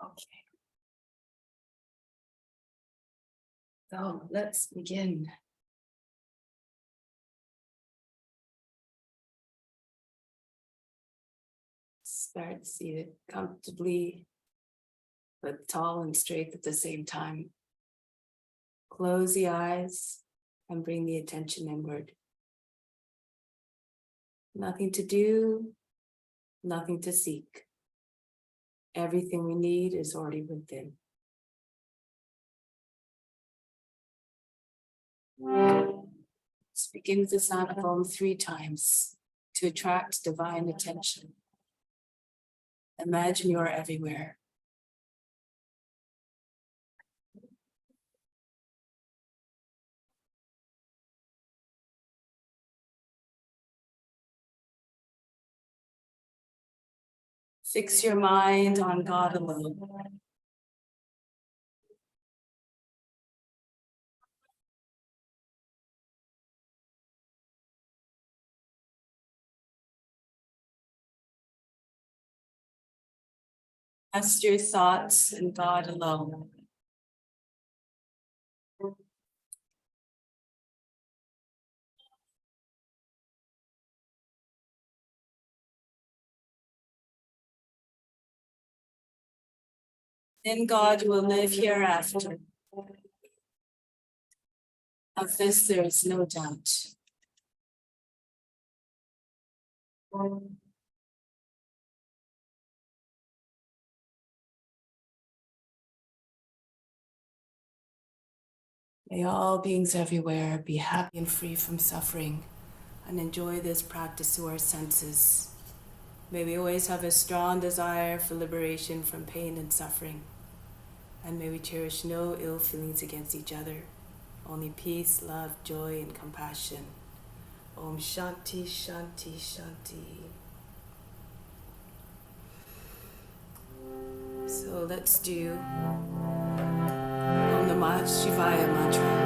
Okay. So let's begin. Start seated comfortably, but tall and straight at the same time. Close the eyes and bring the attention inward. Nothing to do, nothing to seek. Everything we need is already within. Let's begin with the sound of Om 3 times to attract divine attention. Imagine you are everywhere. Fix your mind on God alone. Cast your thoughts in God alone. In God you will live hereafter. Of this there is no doubt. May all beings everywhere be happy and free from suffering and enjoy this practice through our senses. May we always have a strong desire for liberation from pain and suffering. And may we cherish no ill feelings against each other, only peace, love, joy, and compassion. Om Shanti, Shanti, Shanti. So let's do Om Namah Shivaya mantra.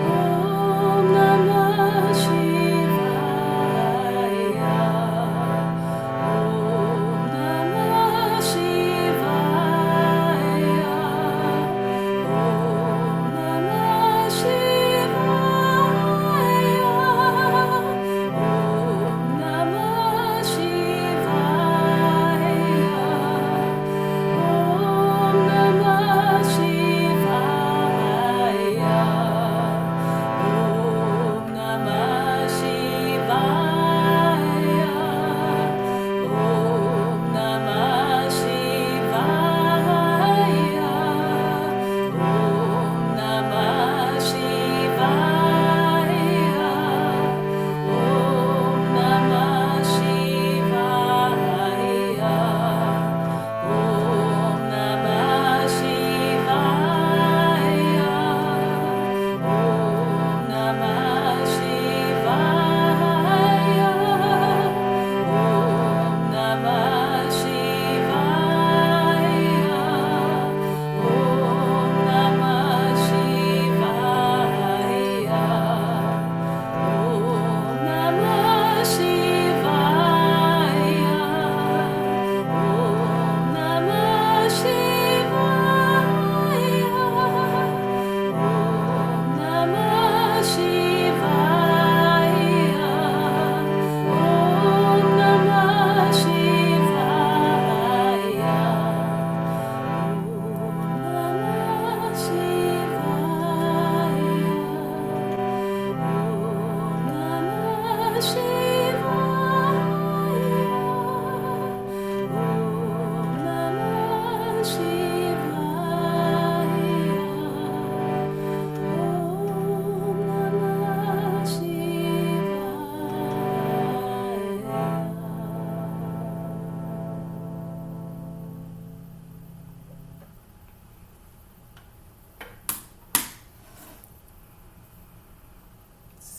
Oh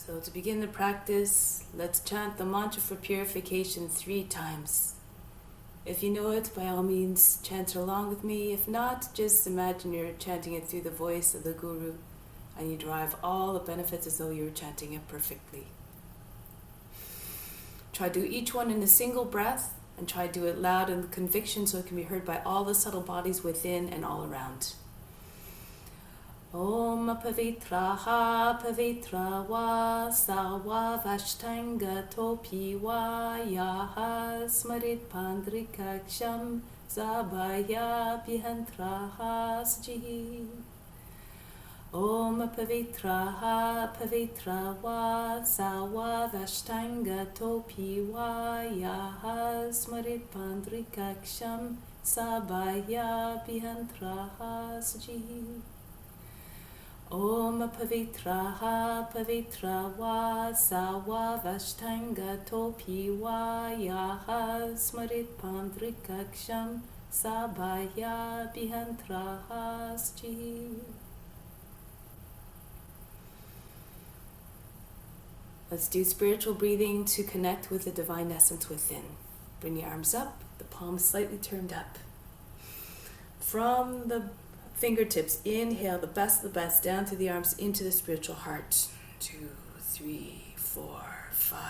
So to begin the practice, let's chant the mantra for purification 3 times. If you know it, by all means, chant along with me. If not, just imagine you're chanting it through the voice of the Guru, and you derive all the benefits as though you were chanting it perfectly. Try to do each one in a single breath, and try to do it loud and with conviction so it can be heard by all the subtle bodies within and all around. Om Pavitraha Pavitra Va Sawa Vashtanga Topi Va Yaha Smarit Pandrikaksham Zabaya Pihantraha Sji. Om Pavitraha Pavitra Va Sawa Vashtanga Topi Va Yaha Smarit Pandrikaksham Zabaya Pihantraha Sji. Om Pavitraha Pavitra Va Sawa Vashtanga Topi Va Yaha Smarit Pandrikaksham Sabaya Bihantraha Sji. Let's do spiritual breathing to connect with the divine essence within. Bring your arms up, the palms slightly turned up. From the fingertips, inhale the best of the best down through the arms into the spiritual heart. 2, 3, 4, 5,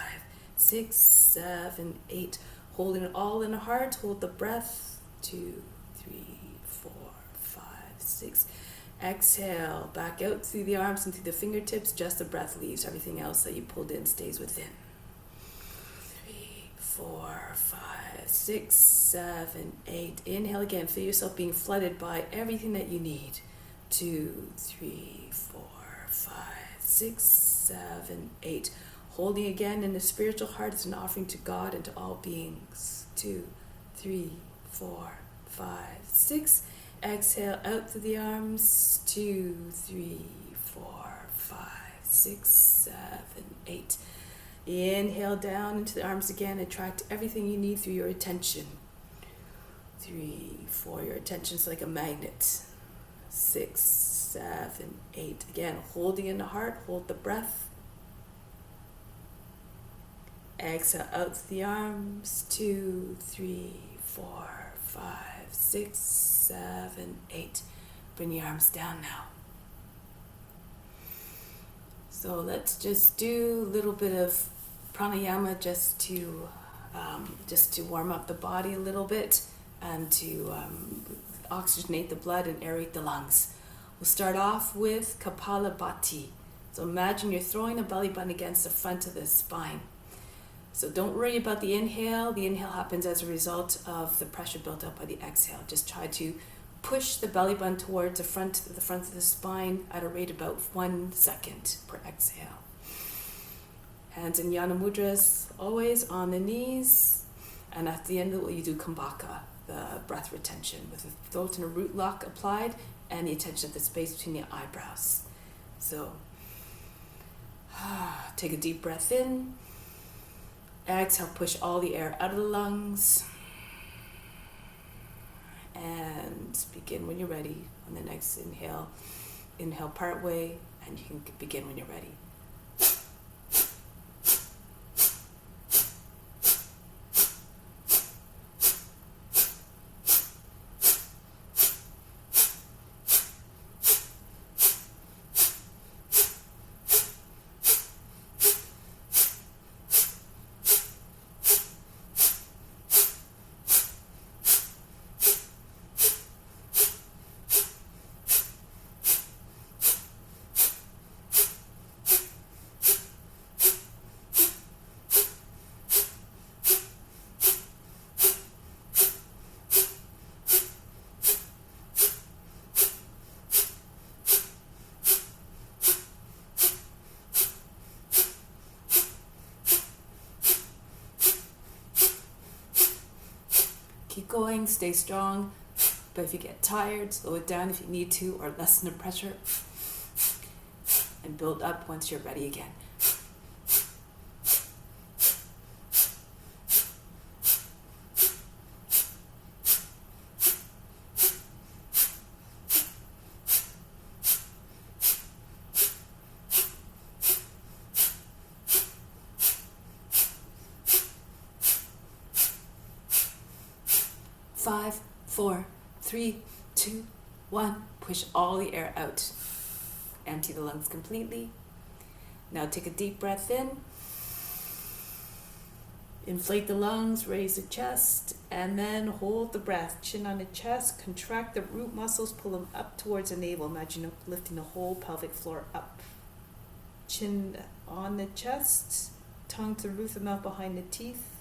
6, 7, 8. Holding it all in the heart. Hold the breath. 2, 3, 4, 5, 6. Exhale back out through the arms and through the fingertips. Just the breath leaves. Everything else that you pulled in stays within. 3, 4, 5, 6, 7, 8. Inhale again. Feel yourself being flooded by everything that you need. 2, 3, 4, 5, 6, 7, 8. Holding again in the spiritual heart as an offering to God and to all beings. 2, 3, 4, 5, 6. Exhale out through the arms. 2, 3, 4, 5, 6, 7, 8. Inhale down into the arms again. Attract everything you need through your attention. 3, 4. Your attention's like a magnet. 6, 7, 8. Again, holding in the heart. Hold the breath. Exhale out through the arms. 2, 3, 4, 5, 6, 7, 8. Bring your arms down now. So let's just do a little bit of pranayama just to warm up the body a little bit and to oxygenate the blood and aerate the lungs. We'll start off with Kapalabhati. So imagine you're throwing the belly button against the front of the spine. So don't worry about the inhale. The inhale happens as a result of the pressure built up by the exhale. Just try to push the belly button towards the front of the spine at a rate about 1 second per exhale. Hands in Yana Mudras, always on the knees. And at the end of it, you do Kumbhaka, the breath retention, with the throat and a root lock applied and the attention at the space between the eyebrows. So take a deep breath in. Exhale, push all the air out of the lungs. And begin when you're ready. On the next inhale, inhale part way, and you can begin when you're ready. Keep going, stay strong, but if you get tired, slow it down if you need to, or lessen the pressure, and build up once you're ready again. 4, 3, 2, 1. Push all the air out. Empty the lungs completely. Now take a deep breath in. Inflate the lungs, raise the chest, and then hold the breath. Chin on the chest, contract the root muscles, pull them up towards the navel. Imagine lifting the whole pelvic floor up. Chin on the chest, tongue to the roof of the mouth behind the teeth,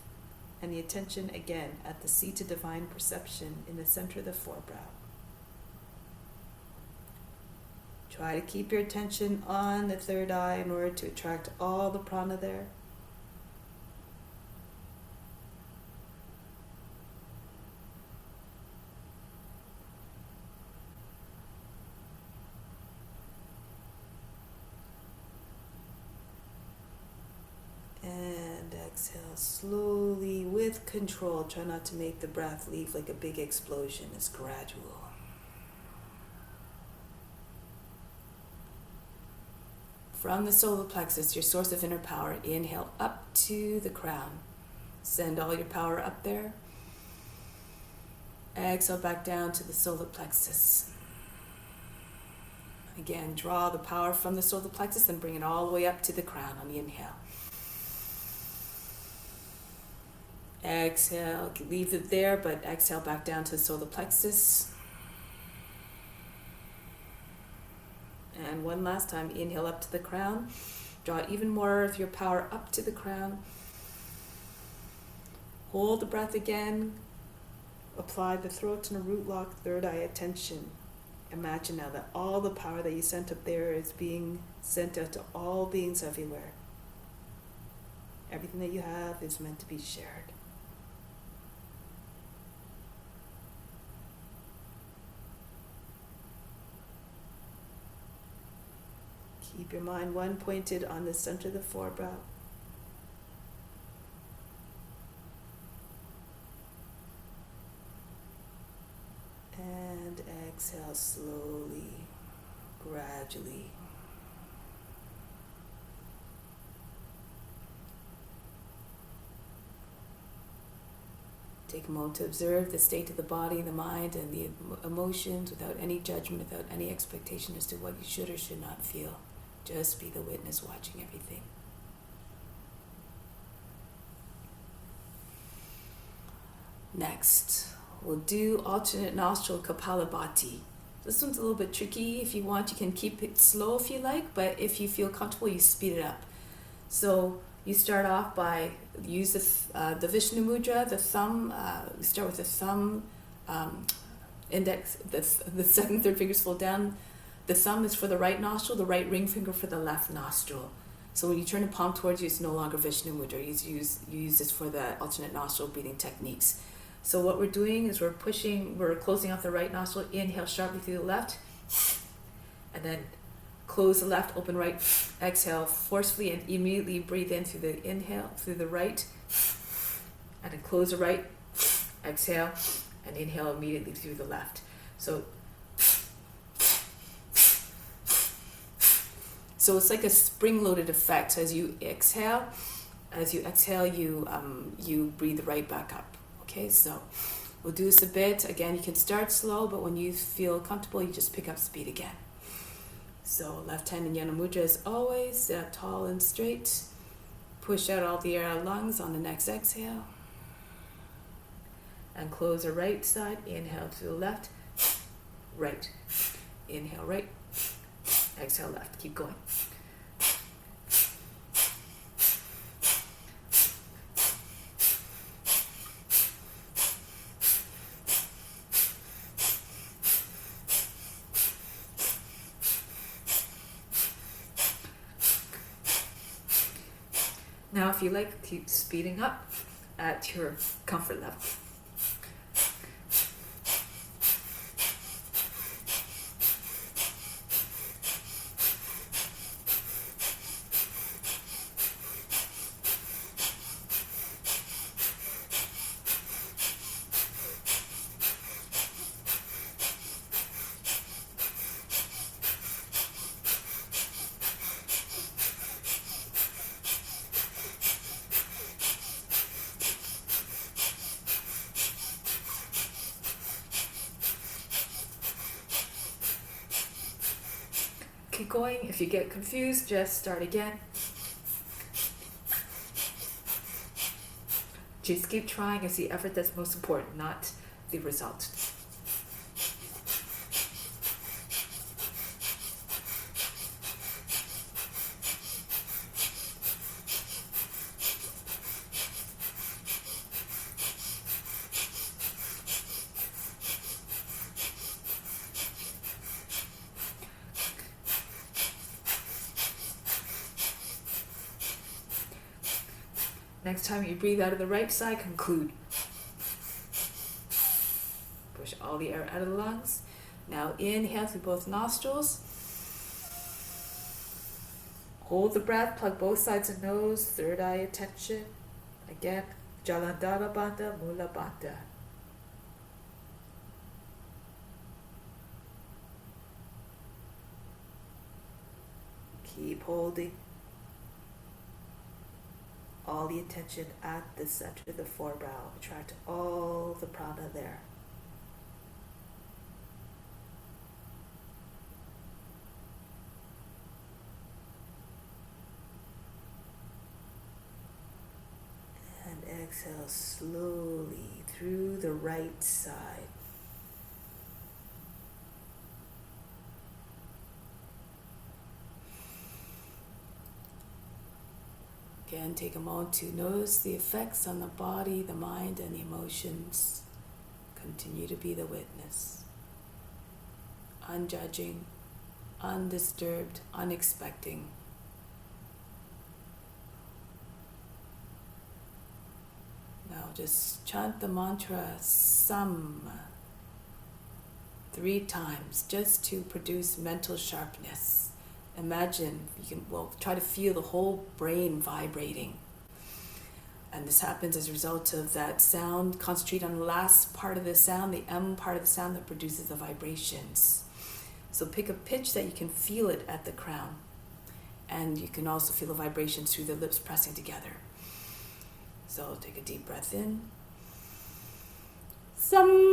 and the attention again at the seat of divine perception in the center of the forebrow. Try to keep your attention on the third eye in order to attract all the prana there. And exhale slowly with control. Try not to make the breath leave like a big explosion. It's gradual. From the solar plexus, your source of inner power, inhale up to the crown. Send all your power up there. Exhale back down to the solar plexus. Again, draw the power from the solar plexus and bring it all the way up to the crown on the inhale. Exhale, leave it there, but exhale back down to the solar plexus. And one last time, inhale up to the crown. Draw even more of your power up to the crown. Hold the breath again. Apply the throat and the root lock, third eye attention. Imagine now that all the power that you sent up there is being sent out to all beings everywhere. Everything that you have is meant to be shared. Keep your mind one pointed on the center of the forebrow. And exhale slowly, gradually. Take a moment to observe the state of the body, the mind, and the emotions without any judgment, without any expectation as to what you should or should not feel. Just be the witness watching everything. Next, we'll do alternate nostril Kapalabhati. This one's a little bit tricky. If you want, you can keep it slow if you like, but if you feel comfortable, you speed it up. So you start off by use the Vishnu Mudra, the thumb. We start with the thumb, index, the second, third fingers fold down. The thumb is for the right nostril, the right ring finger for the left nostril. So when you turn the palm towards you, it's no longer Vishnu Mudra. You use this for the alternate nostril breathing techniques. So what we're doing is we're closing off the right nostril, inhale sharply through the left, and then close the left, open right, exhale forcefully and immediately breathe in through the inhale, through the right, and then close the right, exhale, and inhale immediately through the left. So it's like a spring-loaded effect. As you exhale, you breathe right back up. Okay, so we'll do this a bit. Again, you can start slow, but when you feel comfortable, you just pick up speed again. So left hand in Yana Mudra as always. Sit up tall and straight. Push out all the air out of lungs on the next exhale. And close the right side. Inhale to the left. Right. Inhale right. Exhale left. Keep going. Now, if you like, keep speeding up at your comfort level. keep going. If you get confused, just start again. Just keep trying. It's the effort that's most important, not the result. Next time you breathe out of the right side, conclude. Push all the air out of the lungs. Now inhale through both nostrils. Hold the breath, plug both sides of the nose, third eye attention. Again, Jalandhara Bandha, Mula Bandha. Keep holding. All the attention at the center of the forebrow. Attract all the prana there. And exhale slowly through the right side. Again, take a moment to notice the effects on the body, the mind, and the emotions. Continue to be the witness. Unjudging, undisturbed, unexpecting. Now just chant the mantra Sam 3 times just to produce mental sharpness. Imagine, try to feel the whole brain vibrating. And this happens as a result of that sound. Concentrate on the last part of the sound, the M part of the sound that produces the vibrations. So pick a pitch that you can feel it at the crown. And you can also feel the vibrations through the lips pressing together. So take a deep breath in. Sam.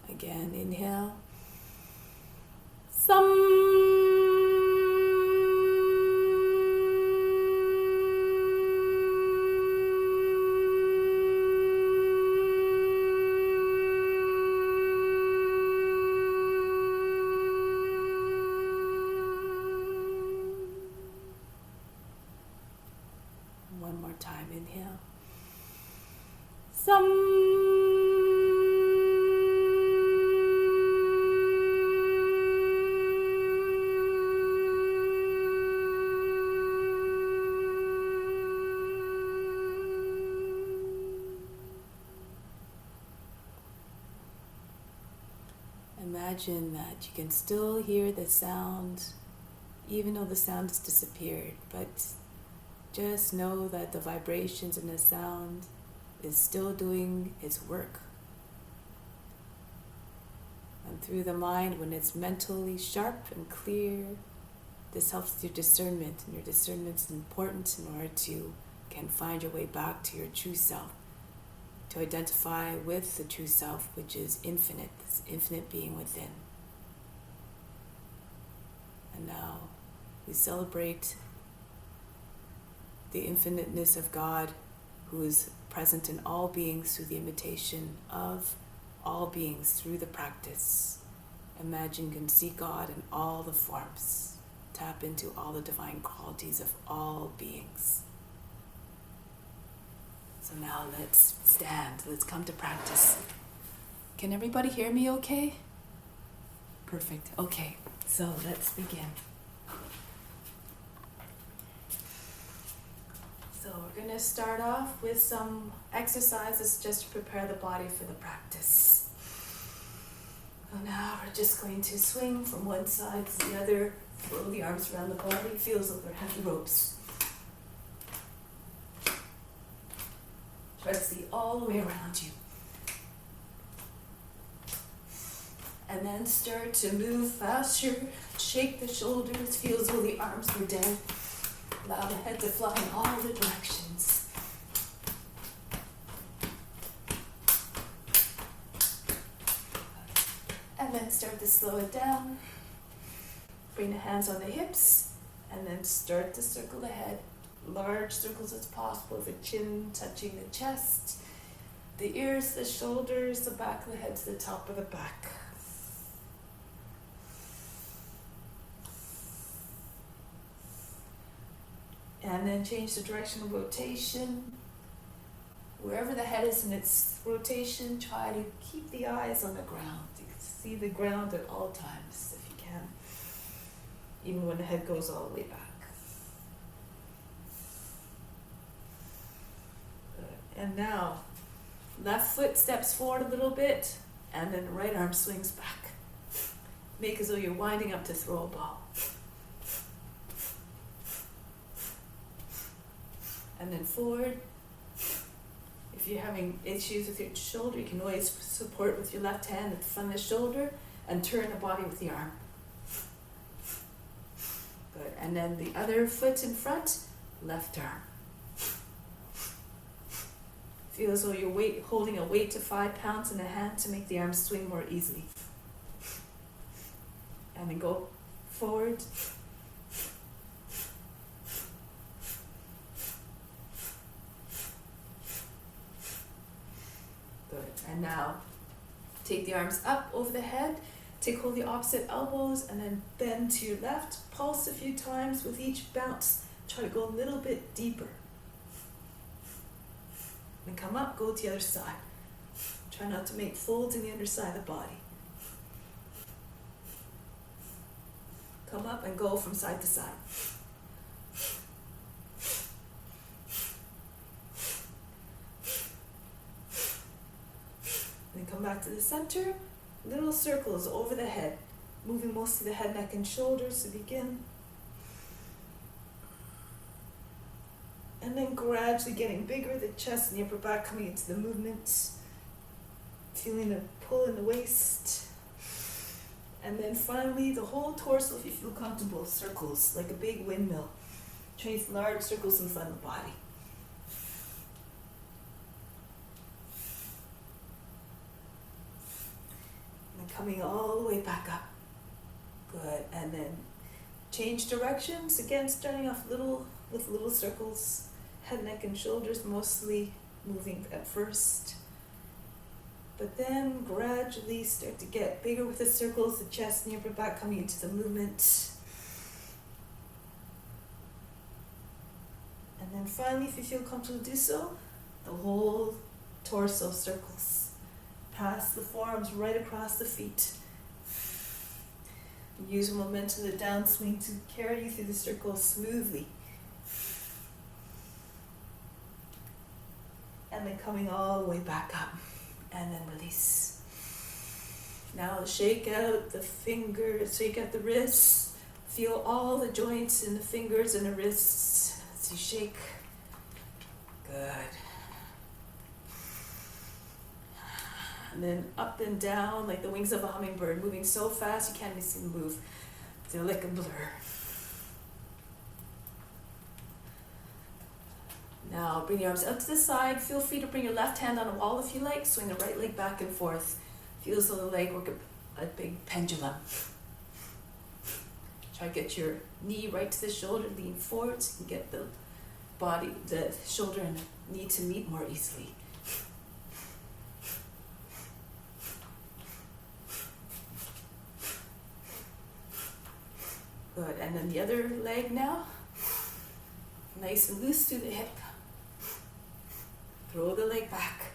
Again, inhale. Sam. One more time, inhale. Sam. Imagine that you can still hear the sound, even though the sound has disappeared, but just know that the vibrations in the sound is still doing its work. And through the mind, when it's mentally sharp and clear, this helps with your discernment, and your discernment is important in order to can find your way back to your true self, to identify with the true self, which is infinite, this infinite being within. And now we celebrate the infiniteness of God, who is present in all beings through the imitation of all beings through the practice. Imagine you can see God in all the forms. Tap into all the divine qualities of all beings. So now let's stand. Let's come to practice. Can everybody hear me okay? Perfect. Okay, so let's begin. So we're going to start off with some exercises just to prepare the body for the practice. So now we're just going to swing from one side to the other, throw the arms around the body. It feels like they're heavy ropes. Press all the way around you. And then start to move faster. Shake the shoulders. Feel as though the arms are down. Allow the head to fly in all the directions. And then start to slow it down. Bring the hands on the hips. And then start to circle the head. Large circles as possible. The chin touching the chest. The ears, the shoulders, the back of the head to the top of the back. And then change the direction of rotation. Wherever the head is in its rotation, try to keep the eyes on the ground. You can see the ground at all times if you can, even when the head goes all the way back. Good. And now, left foot steps forward a little bit, and then the right arm swings back. Make as though you're winding up to throw a ball. And then forward. If you're having issues with your shoulder, you can always support with your left hand at the front of the shoulder and turn the body with the arm. Good. And then the other foot in front, left arm. Feel as though you're holding a weight to 5 pounds in the hand to make the arm swing more easily. And then go forward. And now, take the arms up over the head, take hold of the opposite elbows, and then bend to your left. Pulse a few times with each bounce. Try to go a little bit deeper. Then come up, go to the other side. Try not to make folds in the underside of the body. Come up and go from side to side. Then come back to the center, little circles over the head, moving mostly the head, neck, and shoulders to begin. And then gradually getting bigger, the chest and the upper back coming into the movement, feeling a pull in the waist. And then finally, the whole torso, if you feel comfortable, circles like a big windmill. Trace large circles in front of the body. Coming all the way back up. Good. And then change directions. Again, starting off with little circles. Head, neck, and shoulders mostly moving at first. But then gradually start to get bigger with the circles, the chest and the upper back coming into the movement. And then finally, if you feel comfortable to do so, the whole torso circles. Pass the forearms right across the feet. Use the momentum of the downswing to carry you through the circle smoothly. And then coming all the way back up. And then release. Now shake out the fingers, shake out the wrists. Feel all the joints in the fingers and the wrists as you shake. Good. And then up and down like the wings of a hummingbird, moving so fast you can't even see them move. They're like a blur. Now bring your arms out to the side. Feel free to bring your left hand on the wall if you like. Swing the right leg back and forth. Feel as though the leg work a big pendulum. Try to get your knee right to the shoulder, lean forward so you can get the body, the shoulder and knee to meet more easily. Good, and then the other leg now. Nice and loose through the hip. Throw the leg back.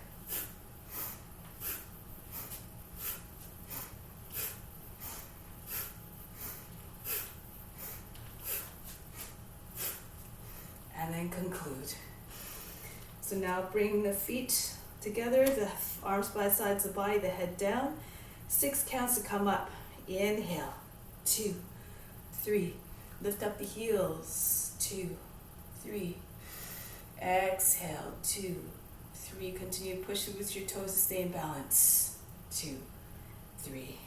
And then conclude. So now bring the feet together, the arms by the sides of the body, the head down. 6 counts to come up. Inhale, 2, 3. Lift up the heels, 2, 3. Exhale, 2, 3, continue to push with your toes to stay in balance. 2, 3.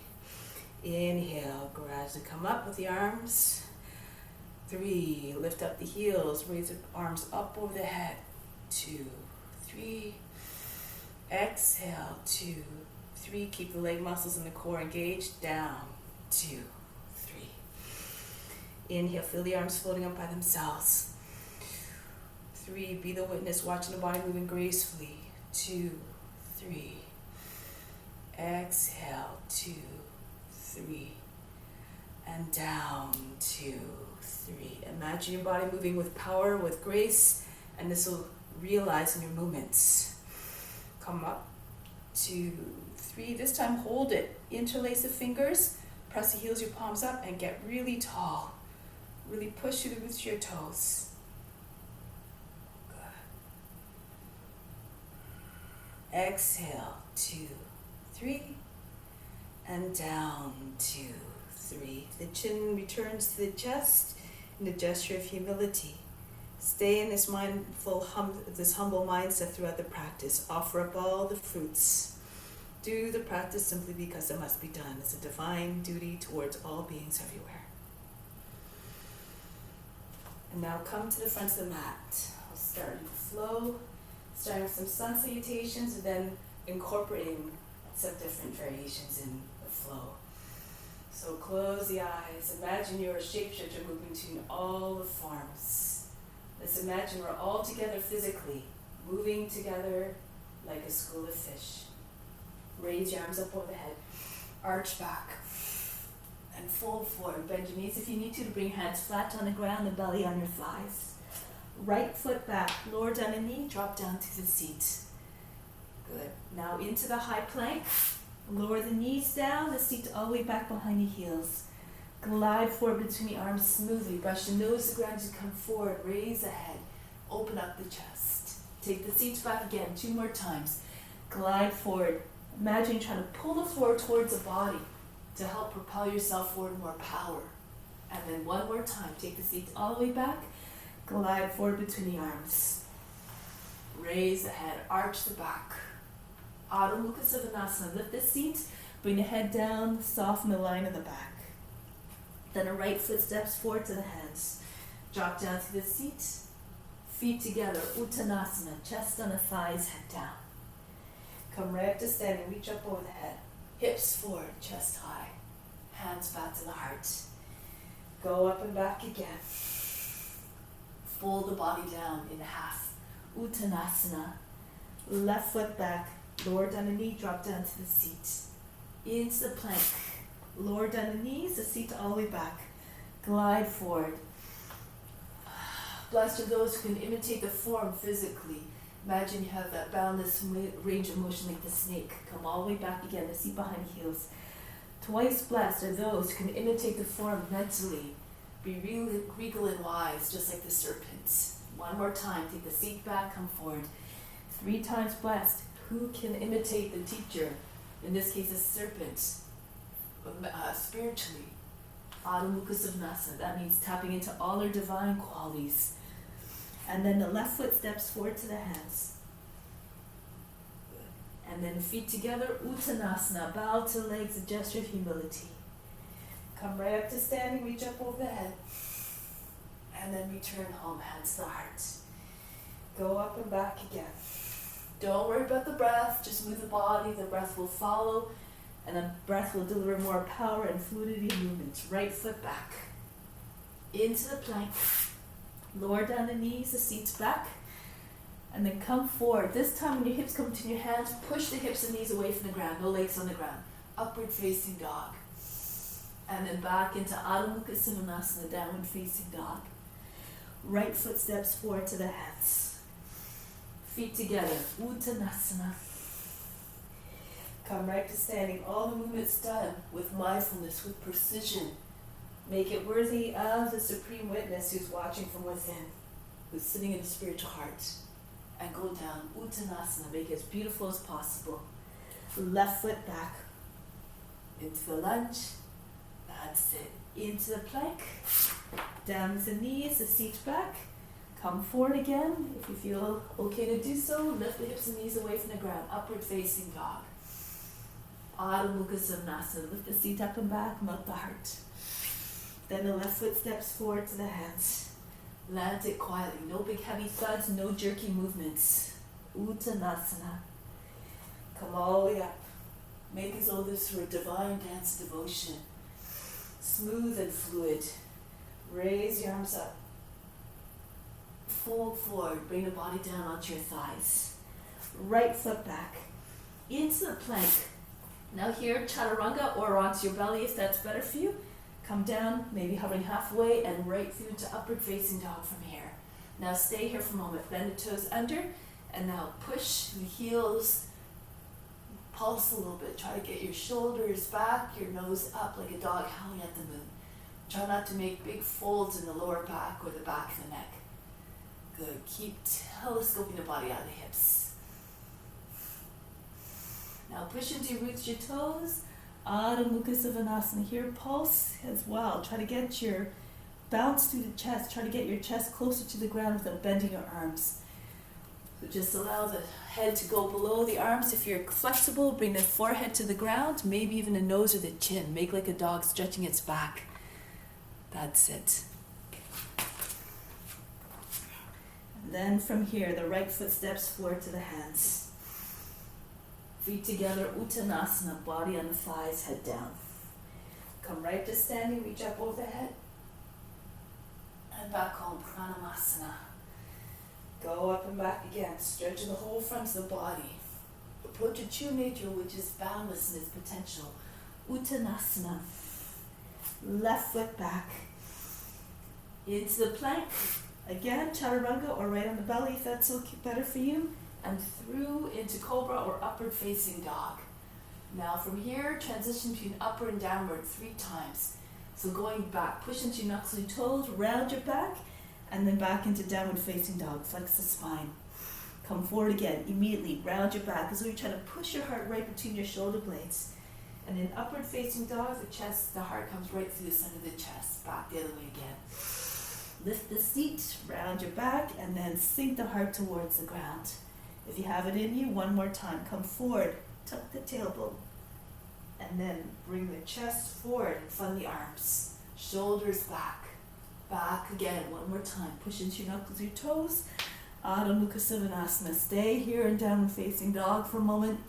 Inhale, gradually come up with the arms. 3, lift up the heels, raise the arms up over the head. 2, 3. Exhale, 2, 3. Keep the leg muscles in the core engaged. Down, 2, 3. Inhale, feel the arms floating up by themselves. 3, be the witness, watching the body moving gracefully. 2, 3. Exhale, 2, 3. And down, 2, 3. Imagine your body moving with power, with grace, and this will realize in your movements. Come up, 2, 3. This time hold it. Interlace the fingers, press the heels, your palms up, and get really tall. Really push through the roots of your toes. Good. Exhale, 2, 3. And down, 2, 3. The chin returns to the chest in a gesture of humility. Stay in this mindful, this humble mindset throughout the practice. Offer up all the fruits. Do the practice simply because it must be done. It's a divine duty towards all beings everywhere. And now come to the front of the mat. I'll start in the flow, starting with some sun salutations and then incorporating some different variations in the flow. So close the eyes. Imagine you're a shapeshifter moving between all the forms. Let's imagine we're all together physically, moving together like a school of fish. Raise your arms up over the head, arch back, and fold forward. Bend your knees if you need to bring hands flat on the ground and belly on your thighs. Right foot back, lower down a knee, drop down to the seat. Good. Now into the high plank. Lower the knees down, the seat all the way back behind the heels. Glide forward between the arms smoothly. Brush the nose to the ground as you come forward. Raise the head. Open up the chest. Take the seats back again 2 more times. Glide forward. Imagine trying to pull the floor towards the body to help propel yourself forward with more power. And then 1 more time. Take the seats all the way back. Glide forward between the arms. Raise the head. Arch the back. Adho Mukha Savasana. Lift the seat. Bring the head down. Soften the line of the back. Then a right foot steps forward to the hands. Drop down to the seat. Feet together. Uttanasana. Chest on the thighs. Head down. Come right up to standing. Reach up over the head. Hips forward. Chest high. Hands back to the heart. Go up and back again. Fold the body down in half. Uttanasana. Left foot back. Lower down the knee. Drop down to the seat. Into the plank. Lower down the knees, the seat all the way back. Glide forward. Blessed are those who can imitate the form physically. Imagine you have that boundless range of motion like the snake. Come all the way back again, the seat behind the heels. Twice blessed are those who can imitate the form mentally. Be regal and wise, just like the serpent. 1 more time, take the seat back, come forward. 3 times blessed. Who can imitate the teacher? In this case, a serpent. Spiritually. Adho Mukha Savasana. That means tapping into all our divine qualities. And then the left foot steps forward to the hands. And then feet together, Uttanasana. Bow to the legs, a gesture of humility. Come right up to standing, reach up over the head. And then return home, hands to the heart. Go up and back again. Don't worry about the breath, just move the body, the breath will follow. And the breath will deliver more power and fluidity in movements. Right foot back. Into the plank. Lower down the knees, the seats back. And then come forward. This time when your hips come to your hands, push the hips and knees away from the ground. No legs on the ground. Upward facing dog. And then back into Adho Mukha Savasana, downward facing dog. Right foot steps forward to the hands. Feet together. Uttanasana. Come right to standing. All the movements done with mindfulness, with precision. Make it worthy of the Supreme Witness who's watching from within, who's sitting in the spiritual heart. And go down. Uttanasana. Make it as beautiful as possible. Left foot back. Into the lunge. That's it. Into the plank. Down to the knees, the seat back. Come forward again. If you feel okay to do so, lift the hips and knees away from the ground. Upward facing dog. Adho Mukha Svanasana. Lift the seat up and back, melt the heart. Then the left foot steps forward to the hands. Land it quietly. No big heavy thuds, no jerky movements. Uttanasana. Come all the way up. Make as though this were a divine dance devotion. Smooth and fluid. Raise your arms up. Fold forward. Bring the body down onto your thighs. Right foot back. Into the plank. Now here, chaturanga or onto your belly if that's better for you. Come down, maybe hovering halfway, and right through to upward facing dog from here. Now stay here for a moment. Bend the toes under, and now push the heels. Pulse a little bit. Try to get your shoulders back, your nose up like a dog howling at the moon. Try not to make big folds in the lower back or the back of the neck. Good. Keep telescoping the body out of the hips. Now push into your roots, your toes. Adho Mukha Svanasana. Here, pulse as well. Try to get your bounce through the chest. Try to get your chest closer to the ground without bending your arms. So just allow the head to go below the arms. If you're flexible, bring the forehead to the ground, maybe even the nose or the chin. Make like a dog stretching its back. That's it. And then from here, the right foot steps forward to the hands. Feet together, Uttanasana, body on the thighs, head down. Come right to standing, reach up overhead. And back home, Pranamasana. Go up and back again, stretching the whole front of the body. Approach your true nature, which is boundless in its potential. Uttanasana. Left foot back. Into the plank. Again, chaturanga or right on the belly if that's okay, better for you. And through into cobra or upward facing dog. Now from here, transition between upward and downward 3 times. So going back, push into your knuckles and toes, round your back, and then back into downward facing dog. Flex the spine. Come forward again, immediately round your back as though you're trying to push your heart right between your shoulder blades. And in upward facing dog, the heart comes right through the center of the chest. Back the other way again. Lift the seat, round your back, and then sink the heart towards the ground. If you have it in you, one more time. Come forward, tuck the tailbone, and then bring the chest forward in front of the arms. Shoulders back. Back again, one more time. Push into your knuckles, your toes. Adho Mukha Svanasana. Stay here in downward facing dog for a moment.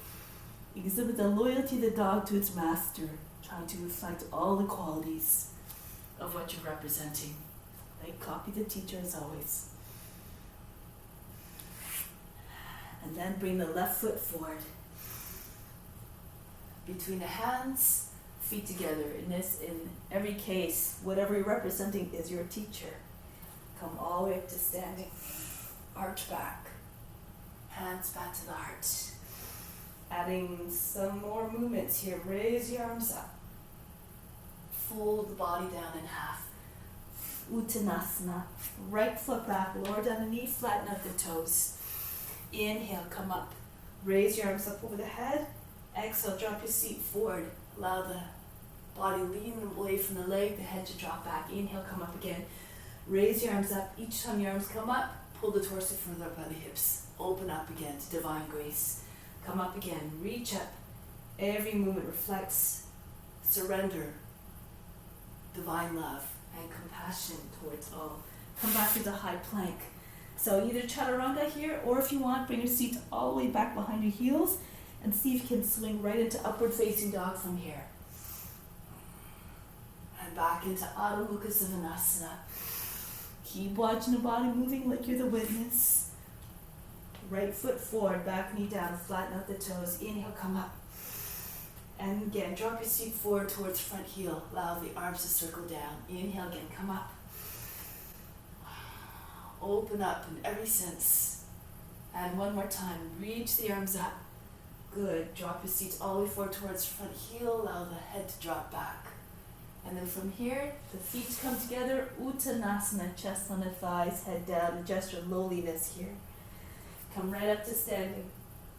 Exhibit the loyalty of the dog to its master, trying to reflect all the qualities of what you're representing. Like copy the teacher as always. And then bring the left foot forward. Between the hands, feet together. In every case, whatever you're representing is your teacher. Come all the way up to standing. Arch back. Hands back to the heart. Adding some more movements here. Raise your arms up. Fold the body down in half. Uttanasana. Right foot back. Lower down the knee. Flatten out the toes. Inhale, come up. Raise your arms up over the head. Exhale, drop your seat forward. Allow the body lean away from the leg, the head to drop back. Inhale, come up again. Raise your arms up. Each time your arms come up, pull the torso further up by the hips. Open up again to divine grace. Come up again. Reach up. Every movement reflects surrender, divine love, and compassion towards all. Come back into high plank. So either chaturanga here, or if you want, bring your seat all the way back behind your heels and see if you can swing right into upward facing dog from here. And back into Adho Mukha Svanasana. Keep watching the body moving like you're the witness. Right foot forward, back knee down, flatten out the toes. Inhale, come up. And again, drop your seat forward towards front heel. Allow the arms to circle down. Inhale again, come up. Open up in every sense. And one more time, reach the arms up. Good. Drop your seats all the way forward towards front heel. Allow the head to drop back. And then from here, the feet come together. Uttanasana, chest on the thighs, head down. A gesture of lowliness here. Come right up to standing.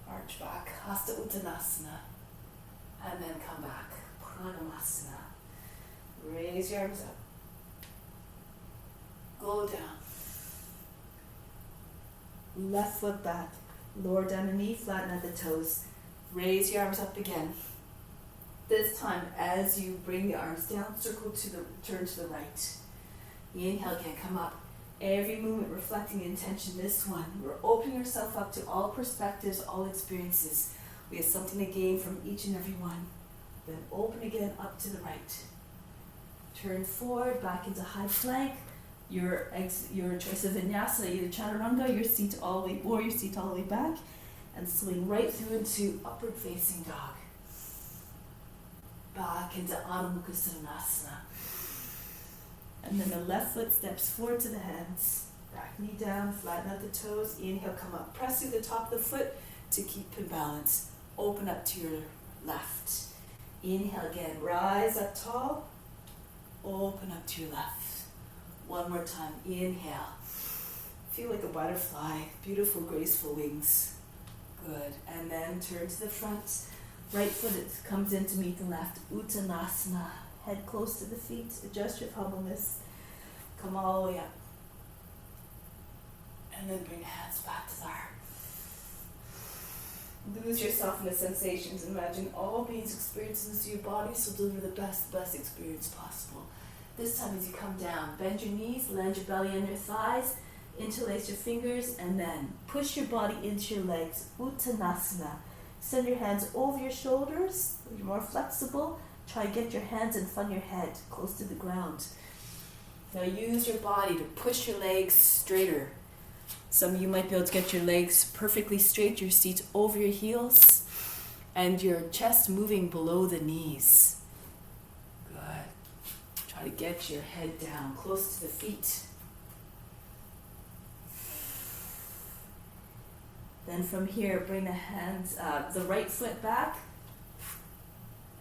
Arch back. Hasta Uttanasana. And then come back. Pranamasana. Raise your arms up. Go down. Left foot back. Lower down the knee, flatten at the toes. Raise your arms up again. This time, as you bring the arms down, turn to the right. Inhale again, come up. Every movement reflecting intention. This one, we're opening ourselves up to all perspectives, all experiences. We have something to gain from each and every one. Then open again up to the right. Turn forward, back into high plank. Your choice of vinyasa, either chaturanga, your seat all the way, or your seat all the way back, and swing right through into upward facing dog. Back into Adho Mukha Svanasana. And then the left foot steps forward to the hands. Back knee down, flatten out the toes. Inhale, come up. Press through the top of the foot to keep in balance. Open up to your left. Inhale again, rise up tall. Open up to your left. One more time, inhale. Feel like a butterfly, beautiful, graceful wings. Good, and then turn to the front. Right foot comes in to meet the left, Uttanasana. Head close to the feet, adjust your humbleness. Come all the way up. And then bring hands back to the heart. Lose yourself in the sensations. Imagine all beings experiences through your body, so deliver the best experience possible. This time as you come down, bend your knees, land your belly under your thighs, interlace your fingers, and then push your body into your legs, Uttanasana. Send your hands over your shoulders. If you're more flexible, try to get your hands in front of your head, close to the ground. Now use your body to push your legs straighter. Some of you might be able to get your legs perfectly straight, your seat over your heels, and your chest moving below the knees. Try to get your head down, close to the feet. Then from here, bring the hands, the right foot back,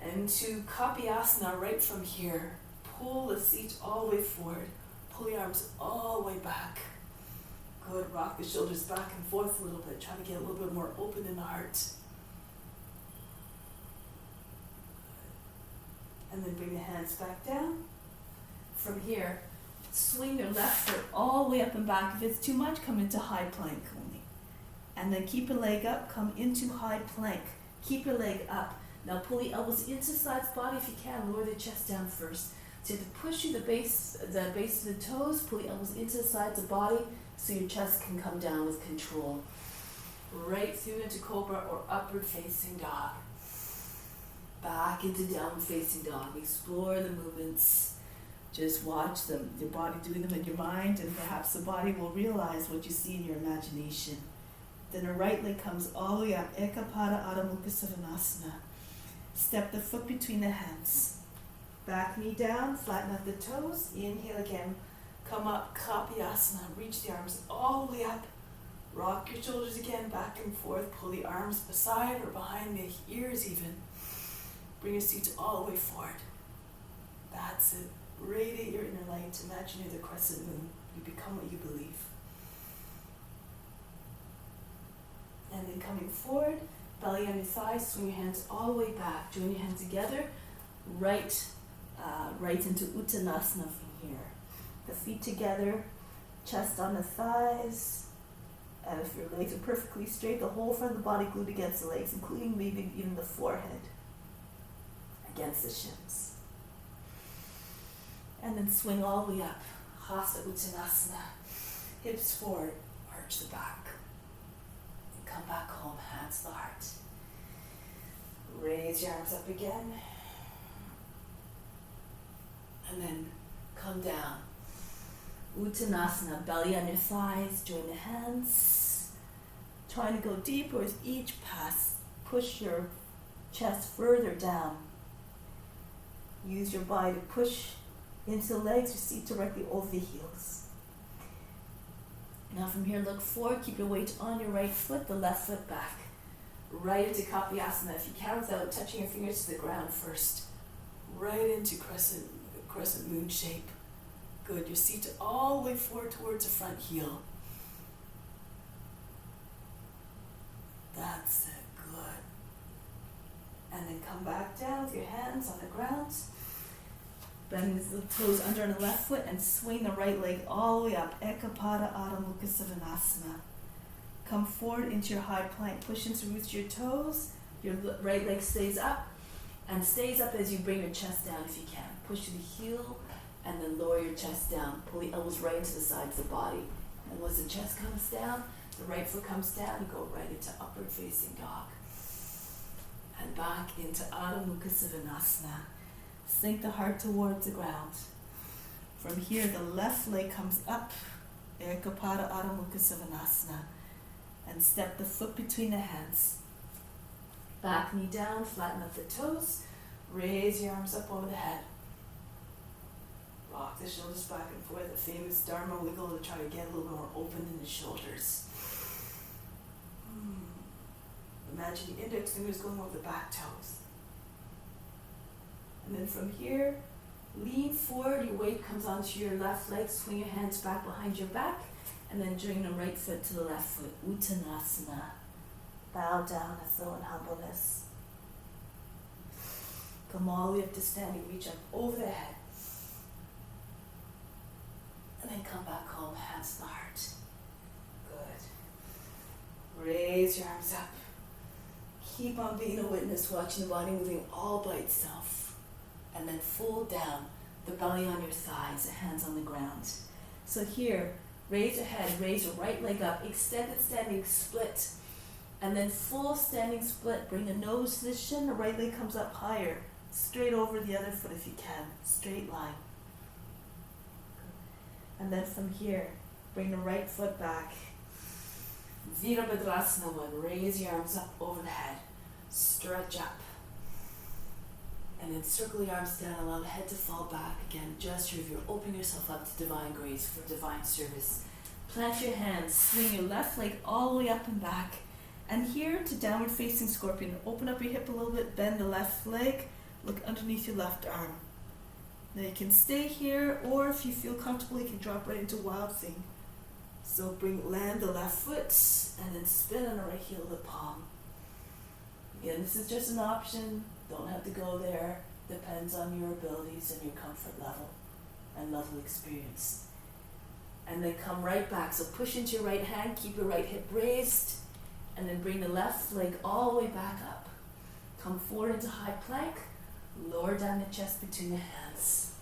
and to Kapiyasana right from here. Pull the seat all the way forward. Pull the arms all the way back. Good, rock the shoulders back and forth a little bit. Try to get a little bit more open in the heart. And then bring the hands back down. From here, swing your left foot all the way up and back. If it's too much, come into high plank only. And then keep your leg up, come into high plank. Keep your leg up. Now pull the elbows into sides body if you can. Lower the chest down first. So you have to push through the base of the toes, pull the elbows into the sides of body so your chest can come down with control. Right through into cobra or upward facing dog. Back into downward facing dog. Explore the movements. Just watch them, your body doing them in your mind, and perhaps the body will realize what you see in your imagination. Then the right leg comes all the way up, Ekapada Adho Mukha Svanasana. Step the foot between the hands. Back knee down, flatten out the toes. Inhale again, come up, Kapiyasana. Reach the arms all the way up. Rock your shoulders again, back and forth. Pull the arms beside or behind the ears even. Bring your seat all the way forward. That's it. Radiate your inner light. Imagine you're the crescent moon. You become what you believe. And then coming forward, belly on your thighs, swing your hands all the way back. Join your hands together. Right into Uttanasana from here. The feet together, chest on the thighs. And if your legs are perfectly straight, the whole front of the body glued against the legs, including maybe even the forehead against the shins. And then swing all the way up. Hasta Uttanasana. Hips forward, arch the back. And come back home, hands to the heart. Raise your arms up again. And then come down. Uttanasana, belly on your thighs, join the hands. Trying to go deeper with each pass. Push your chest further down. Use your body to push into the legs, your seat directly over the heels. Now from here, look forward, keep your weight on your right foot, the left foot back. Right into Kapiyasana, if you can, without touching your fingers to the ground first. Right into crescent moon shape. Good, your seat all the way forward towards the front heel. That's it, good. And then come back down with your hands on the ground. Bend the toes under on the left foot and swing the right leg all the way up. Ekapada Adho Mukha Svanasana. Come forward into your high plank. Push into roots of your toes. Your right leg stays up and stays up as you bring your chest down if you can. Push to the heel and then lower your chest down. Pull the elbows right into the sides of the body. And once the chest comes down, the right foot comes down, you go right into upward facing dog. And back into Adho Mukha Svanasana. Sink the heart towards the ground. From here, the left leg comes up, Ekapada Adho Mukha Svanasana, and step the foot between the hands. Back knee down, flatten up the toes, raise your arms up over the head. Rock the shoulders back and forth, the famous Dharma wiggle to try to get a little more open in the shoulders. Imagine the index fingers going over the back toes. And then from here, lean forward, your weight comes onto your left leg, swing your hands back behind your back, and then bring the right foot to the left foot, Uttanasana. Bow down as though in humbleness. Come all the way up to standing, reach up over the head. And then come back home, hands to the heart. Good. Raise your arms up. Keep on being a witness, watching the body moving all by itself. And then fold down, the belly on your thighs, the hands on the ground. So here, raise your head, raise your right leg up, extended standing split. And then full standing split, bring the nose to the shin, the right leg comes up higher. Straight over the other foot if you can, straight line. And then from here, bring the right foot back. Virabhadrasana 1, raise your arms up over the head. Stretch up. And then circle your arms down, allow the head to fall back. Again, gesture if you're opening yourself up to divine grace for divine service. Plant your hands, swing your left leg all the way up and back. And here to downward facing scorpion. Open up your hip a little bit, bend the left leg, look underneath your left arm. Now you can stay here, or if you feel comfortable, you can drop right into wild thing. So land the left foot, and then spin on the right heel of the palm. Again, this is just an option. Don't have to go there. Depends on your abilities and your comfort level and level of experience. And then come right back. So push into your right hand, keep your right hip raised, and then bring the left leg all the way back up. Come forward into high plank, lower down the chest between the hands.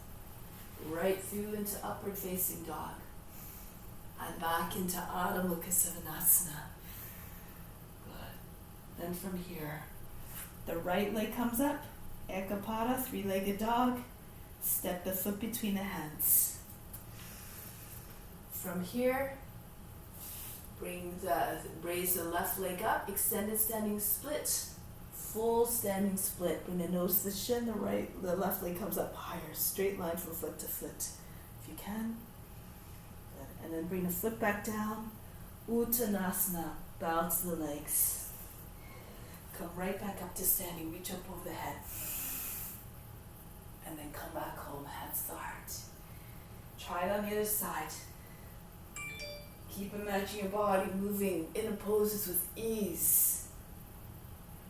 Right through into upward facing dog. And back into Adho Mukha Svanasana. Good. Then from here, the right leg comes up, Ekapada, three-legged dog. Step the foot between the hands. From here, raise the left leg up, extended standing split, full standing split. Bring the nose to the shin, the left leg comes up higher, straight line from foot to foot, if you can. Good. And then bring the foot back down, Uttanasana, bow to the legs. Come right back up to standing, reach up over the head. And then come back home, hands to the heart. Try it on the other side. Keep imagining your body moving in the poses with ease.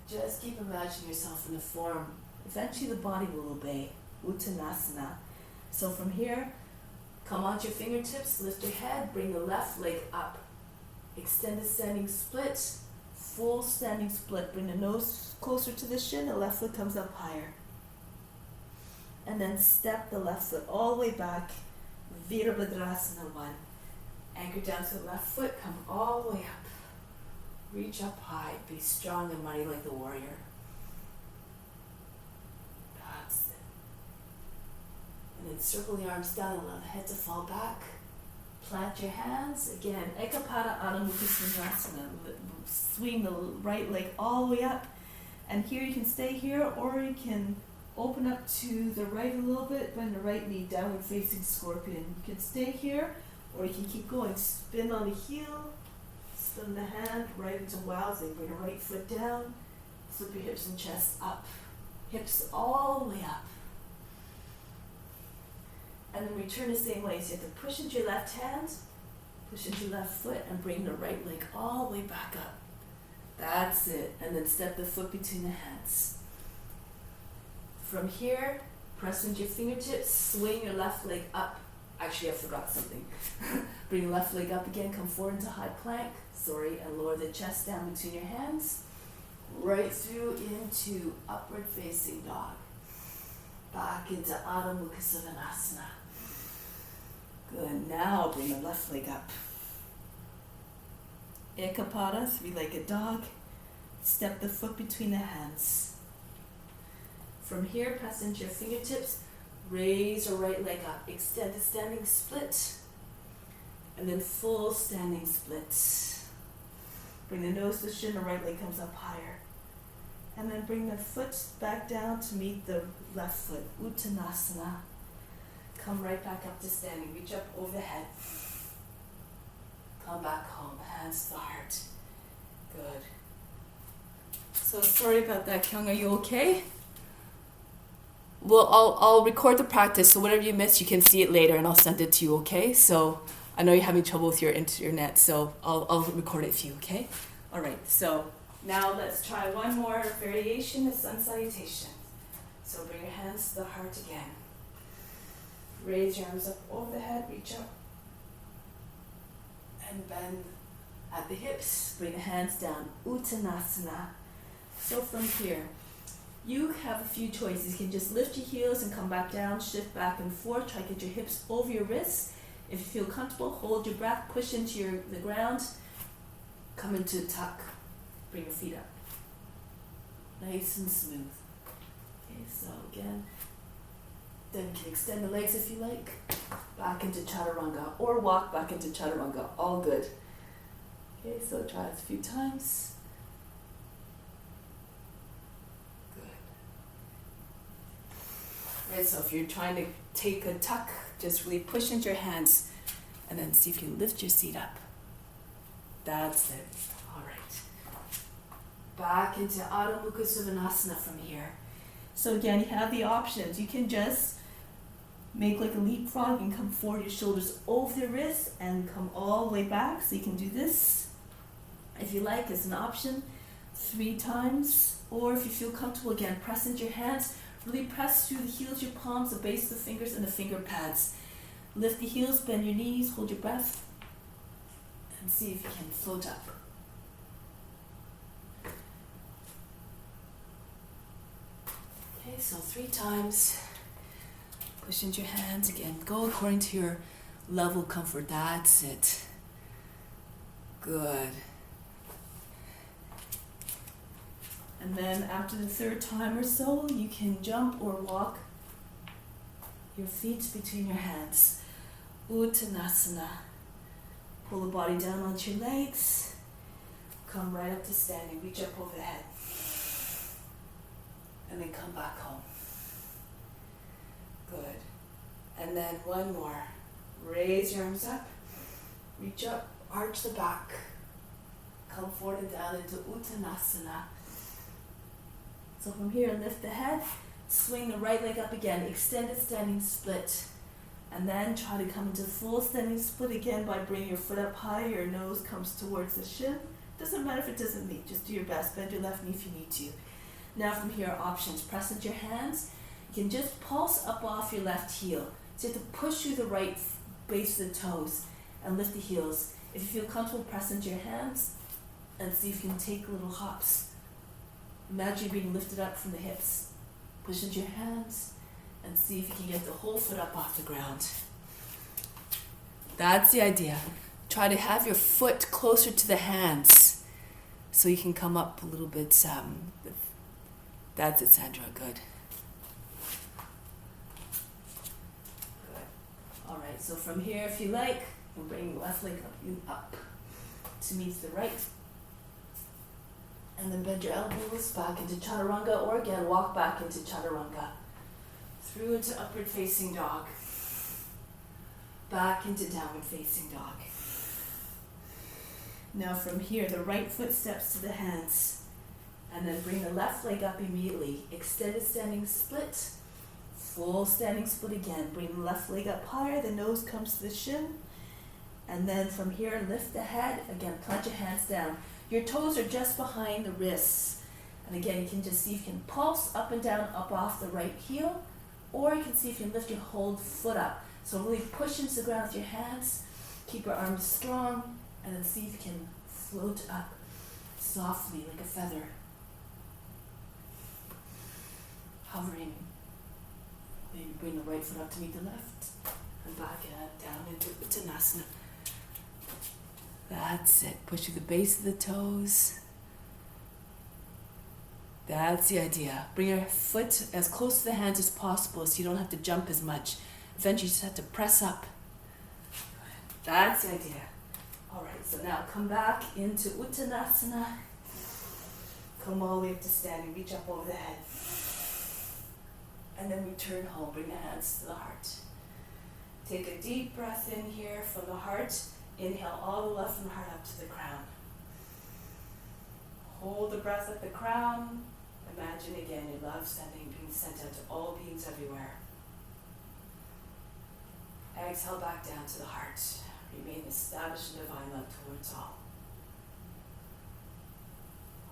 Just keep imagining yourself in a form. Eventually the body will obey. Uttanasana. So from here, come onto your fingertips, lift your head, bring the left leg up. Extended standing split, full standing split. Bring the nose closer to the shin, the left foot comes up higher. And then step the left foot all the way back. Virabhadrasana 1. Anchor down to the left foot, come all the way up. Reach up high, be strong and mighty like the warrior. That's it. And then circle the arms down, allow the head to fall back. Plant your hands. Again, Ekapada Adho Mukha Svanasana. Swing the right leg all the way up. And here you can stay here, or you can open up to the right a little bit, bend the right knee, downward facing scorpion. You can stay here, or you can keep going. Spin on the heel, spin the hand right into wowsing. Bring the right foot down, flip your hips and chest up. Hips all the way up. And then return the same way. So you have to push into your left hand, push into your left foot, and bring the right leg all the way back up. That's it. And then step the foot between the hands. From here, press into your fingertips, swing your left leg up. Actually, I forgot something. Bring left leg up again, come forward into high plank. And lower the chest down between your hands. Right through into upward facing dog. Back into Adho Mukha Svanasana. Good. Now bring the left leg up. Ekapada, three-legged dog. Step the foot between the hands. From here, press into your fingertips. Raise your right leg up. Extend the standing split. And then full standing split. Bring the nose to the shin, the right leg comes up higher. And then bring the foot back down to meet the left foot. Uttanasana. Come right back up to standing. Reach up over the head. Come back home. Hands to the heart. Good. So sorry about that, Kyung. Are you okay? Well, I'll record the practice, so whatever you miss, you can see it later, and I'll send it to you, okay? So I know you're having trouble with your internet, so I'll record it for you, okay? All right, so now let's try one more variation of sun salutation. So bring your hands to the heart again. Raise your arms up over the head, reach up. And bend at the hips. Bring the hands down, Uttanasana. So from here, you have a few choices. You can just lift your heels and come back down, shift back and forth. Try to get your hips over your wrists. If you feel comfortable, hold your breath, push into the ground. Come into tuck. Bring your feet up. Nice and smooth. Okay, so again, then you can extend the legs if you like. Back into Chaturanga or walk back into Chaturanga. All good. Okay, so try it a few times. Right, so if you're trying to take a tuck, just really push into your hands and then see if you can lift your seat up. That's it. All right. Back into Adho Mukha Svanasana from here. So again, you have the options. You can just make like a leapfrog and come forward, your shoulders over the wrists and come all the way back. So you can do this, if you like, as an option, 3 times. Or if you feel comfortable, again, press into your hands. Really press through the heels, your palms, the base of the fingers, and the finger pads. Lift the heels, bend your knees, hold your breath, and see if you can float up. Okay, so 3 times. Push into your hands again. Go according to your level of comfort. That's it. Good. And then after the 3rd time or so, you can jump or walk your feet between your hands. Uttanasana. Pull the body down onto your legs. Come right up to standing. Reach up over the head. And then come back home. Good. And then one more. Raise your arms up. Reach up. Arch the back. Come forward and down into Uttanasana. So from here, lift the head, swing the right leg up again, extended standing split, and then try to come into full standing split again by bringing your foot up high, your nose comes towards the shin. Doesn't matter if it doesn't meet, just do your best, bend your left knee if you need to. Now from here, options, press into your hands, you can just pulse up off your left heel. So you have to push through the right base of the toes and lift the heels. If you feel comfortable, press into your hands and see if you can take little hops. Imagine being lifted up from the hips. Push into your hands and see if you can get the whole foot up off the ground. That's the idea. Try to have your foot closer to the hands so you can come up a little bit. That's it, Sandra. Good. Good. All right, so from here, if you like, you can bring the left leg up to meet the right. And then bend your elbows back into Chaturanga, or again, walk back into Chaturanga. Through into upward facing dog. Back into downward facing dog. Now from here, the right foot steps to the hands. And then bring the left leg up immediately. Extended standing split. Full standing split again. Bring the left leg up higher, the nose comes to the shin. And then from here, lift the head. Again, plant your hands down. Your toes are just behind the wrists. And again, you can just see if you can pulse up and down, up off the right heel, or you can see if you can lift your whole foot up. So really push into the ground with your hands, keep your arms strong, and then see if you can float up softly like a feather. Hovering. Maybe bring the right foot up to meet the left, and back and down into Uttanasana. That's it. Push through the base of the toes. That's the idea. Bring your foot as close to the hands as possible so you don't have to jump as much. Eventually you just have to press up. That's the idea. Alright, so now come back into Uttanasana. Come all the way up to standing. Reach up over the head. And then return home. Bring the hands to the heart. Take a deep breath in here from the heart. Inhale all the love from the heart up to the crown. Hold the breath at the crown. Imagine again your love sending, being sent out to all beings everywhere. Exhale back down to the heart. Remain established in divine love towards all.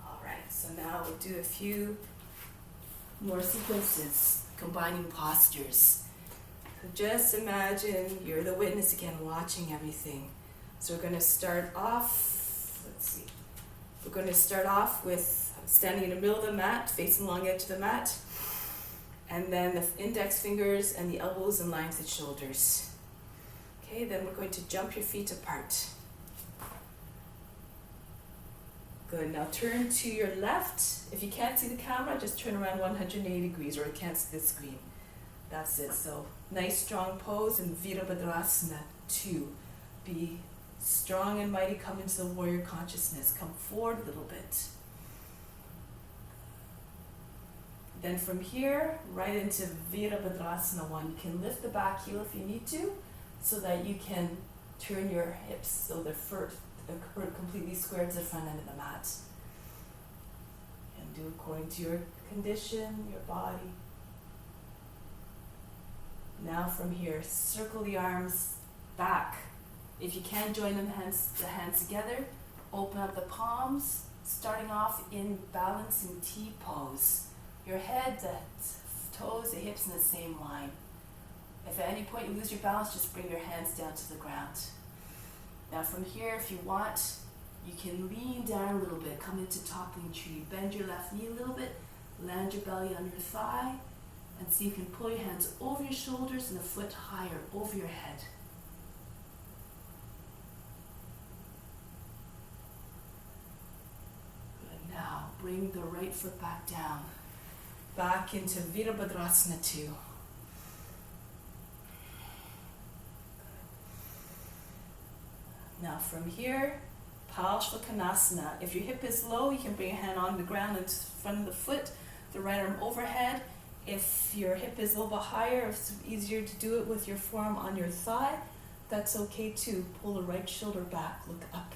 Alright, so now we'll do a few more sequences, combining postures. So just imagine you're the witness again, watching everything. So we're going to start off, we're going to start off with standing in the middle of the mat, facing along the edge of the mat, and then the index fingers and the elbows in line with the shoulders. Okay, then we're going to jump your feet apart. Good, now turn to your left. If you can't see the camera, just turn around 180 degrees, or you can't see the screen. That's it, so nice strong pose in Virabhadrasana 2. Be strong and mighty, come into the warrior consciousness. Come forward a little bit. Then from here, right into Virabhadrasana 1. You can lift the back heel if you need to, so that you can turn your hips so they're completely squared to the front end of the mat. And do according to your condition, your body. Now from here, circle the arms back. If you can join the hands together, open up the palms, starting off in balancing T pose. Your head, the toes, the hips in the same line. If at any point you lose your balance, just bring your hands down to the ground. Now from here, if you want, you can lean down a little bit, come into toppling tree. Bend your left knee a little bit, land your belly on your thigh, and see if you can pull your hands over your shoulders and a foot higher over your head. Good. Now bring the right foot back down, back into Virabhadrasana 2. Now from here, Palshvakonasana. If your hip is low, you can bring your hand on the ground in front of the foot, the right arm overhead. If your hip is a little bit higher, if it's easier to do it with your forearm on your thigh, that's okay too. Pull the right shoulder back, look up.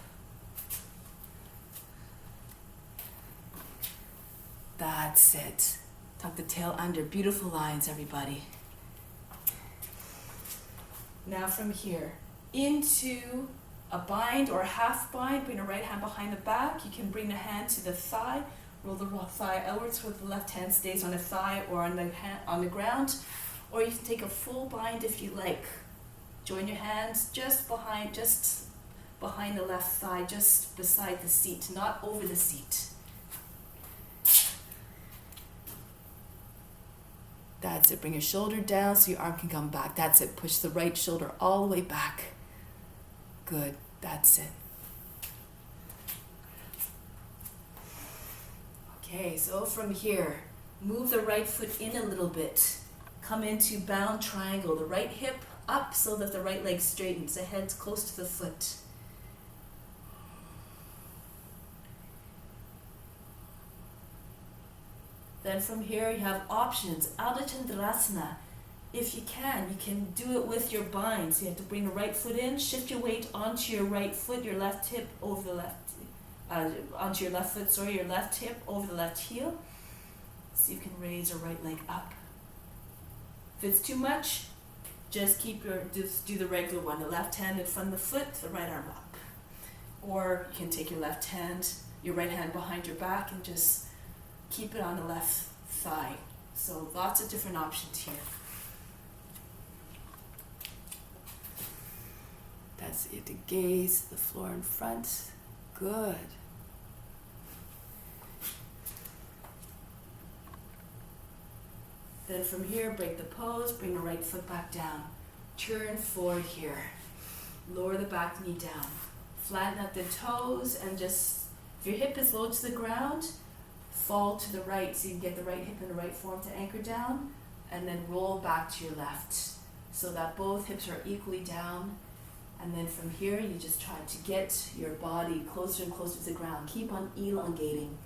That's it. Tuck the tail under. Beautiful lines, everybody. Now from here, into a bind or a half bind. Bring the right hand behind the back. You can bring the hand to the thigh. Roll the thigh outwards so the left hand stays on the thigh or on the ground. Or you can take a full bind if you like. Join your hands just behind the left thigh, just beside the seat, not over the seat. That's it. Bring your shoulder down so your arm can come back. That's it. Push the right shoulder all the way back. Good. That's it. Okay, so from here, move the right foot in a little bit. Come into bound triangle. The right hip up so that the right leg straightens. The head's close to the foot. Then from here you have options. Adho Chandrasana. If you can do it with your bind. So you have to bring the right foot in, shift your weight onto your right foot, your left hip over the left, onto your left foot, sorry, your left hip over the left heel. So you can raise your right leg up. If it's too much, just do the regular one. The left hand in front of the foot, the right arm up. Or you can take your right hand behind your back and just keep it on the left thigh. So lots of different options here. That's it. The gaze, the floor in front. Good. Then from here, break the pose, bring the right foot back down. Turn forward here. Lower the back knee down. Flatten out the toes and just, if your hip is low to the ground, fall to the right so you can get the right hip in the right form to anchor down, and then roll back to your left so that both hips are equally down. And then from here, you just try to get your body closer and closer to the ground. Keep on elongating.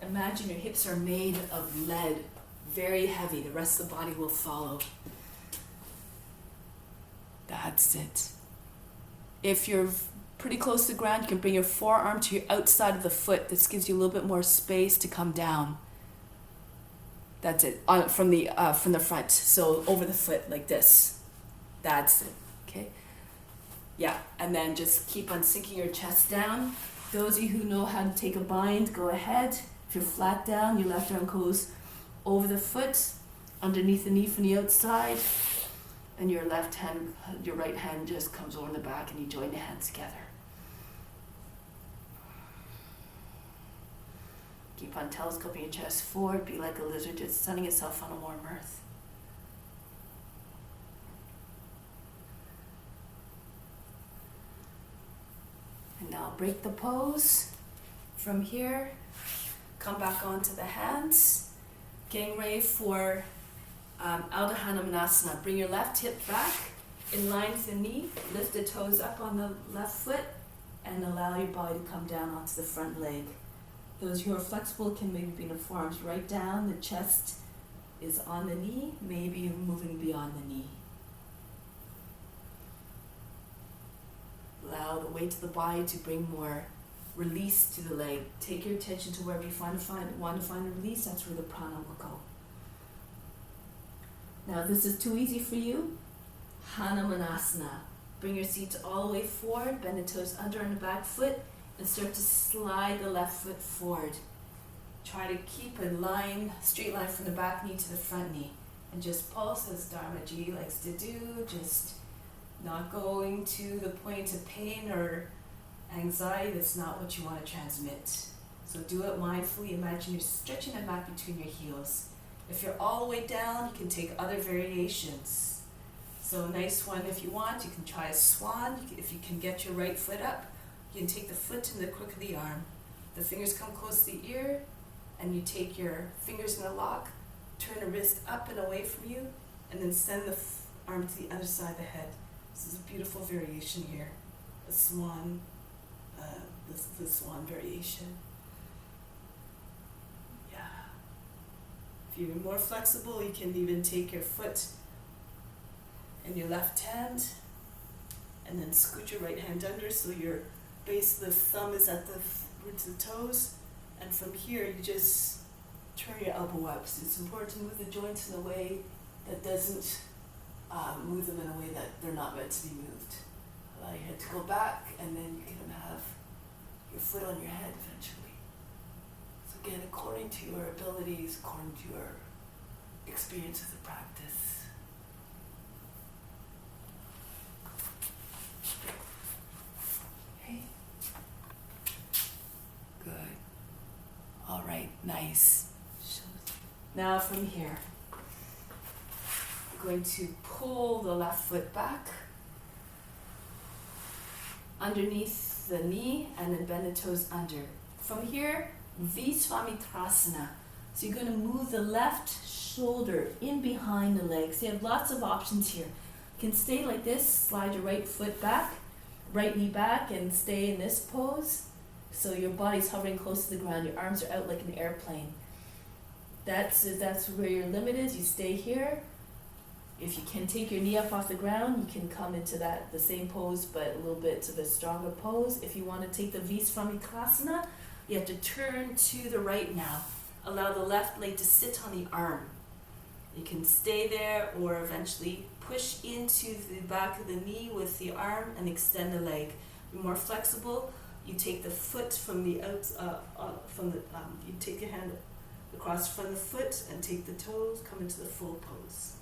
Imagine your hips are made of lead, very heavy. The rest of the body will follow. That's it. If you're pretty close to the ground, you can bring your forearm to your outside of the foot. This gives you a little bit more space to come down. That's it. From the front. So over the foot like this. That's it. Okay. Yeah. And then just keep on sinking your chest down. Those of you who know how to take a bind, go ahead. If you're flat down, your left arm goes over the foot, underneath the knee from the outside, and your right hand just comes over the back and you join the hands together. Keep on telescoping your chest forward, be like a lizard just sunning itself on a warm earth. And now break the pose. From here, come back onto the hands. Getting ready for Ardha Hanumanasana. Bring your left hip back in line with the knee. Lift the toes up on the left foot and allow your body to come down onto the front leg. Those who are flexible can maybe bring the forearms right down. The chest is on the knee, maybe moving beyond the knee. Allow the weight of the body to bring more release to the leg. Take your attention to wherever you want to find a release. That's where the prana will go. Now, if this is too easy for you, Hanumanasana. Bring your seats all the way forward, bend the toes under on the back foot, and start to slide the left foot forward. Try to keep a line, straight line from the back knee to the front knee. And just pulse as Dharma Ji likes to do, just not going to the point of pain or anxiety. That's not what you want to transmit. So do it mindfully. Imagine you're stretching the back between your heels. If you're all the way down, you can take other variations. So a nice one, if you want, you can try a swan. If you can get your right foot up, you can take the foot in the crook of the arm. The fingers come close to the ear, and you take your fingers in a lock, turn the wrist up and away from you, and then send the arm to the other side of the head. This is a beautiful variation here. A swan, this is the swan variation. Yeah. If you're more flexible, you can even take your foot in your left hand, and then scoot your right hand under so your base of the thumb is at the roots of the toes, and from here you just turn your elbow up. So it's important to move the joints in a way that doesn't move them in a way that they're not meant to be moved. Allow your head to go back, and then you can have your foot on your head eventually. So again, according to your abilities, according to your experience of the practice. Okay. Good. All right, nice. Now from here, we're going to pull the left foot back underneath the knee and then bend the toes under. From here, Visvamitrasana. So you're going to move the left shoulder in behind the legs. So you have lots of options here. You can stay like this, slide your right foot back, right knee back, and stay in this pose. So your body's hovering close to the ground. Your arms are out like an airplane. That's where your limit is. You stay here. If you can take your knee up off the ground, you can come into the same pose, but a little bit of a stronger pose. If you want to take the Visvamitrasana, you have to turn to the right now. Allow the left leg to sit on the arm. You can stay there or eventually push into the back of the knee with the arm and extend the leg. Be more flexible. You take the foot from the you take your hand across the front of the foot and take the toes, come into the full pose.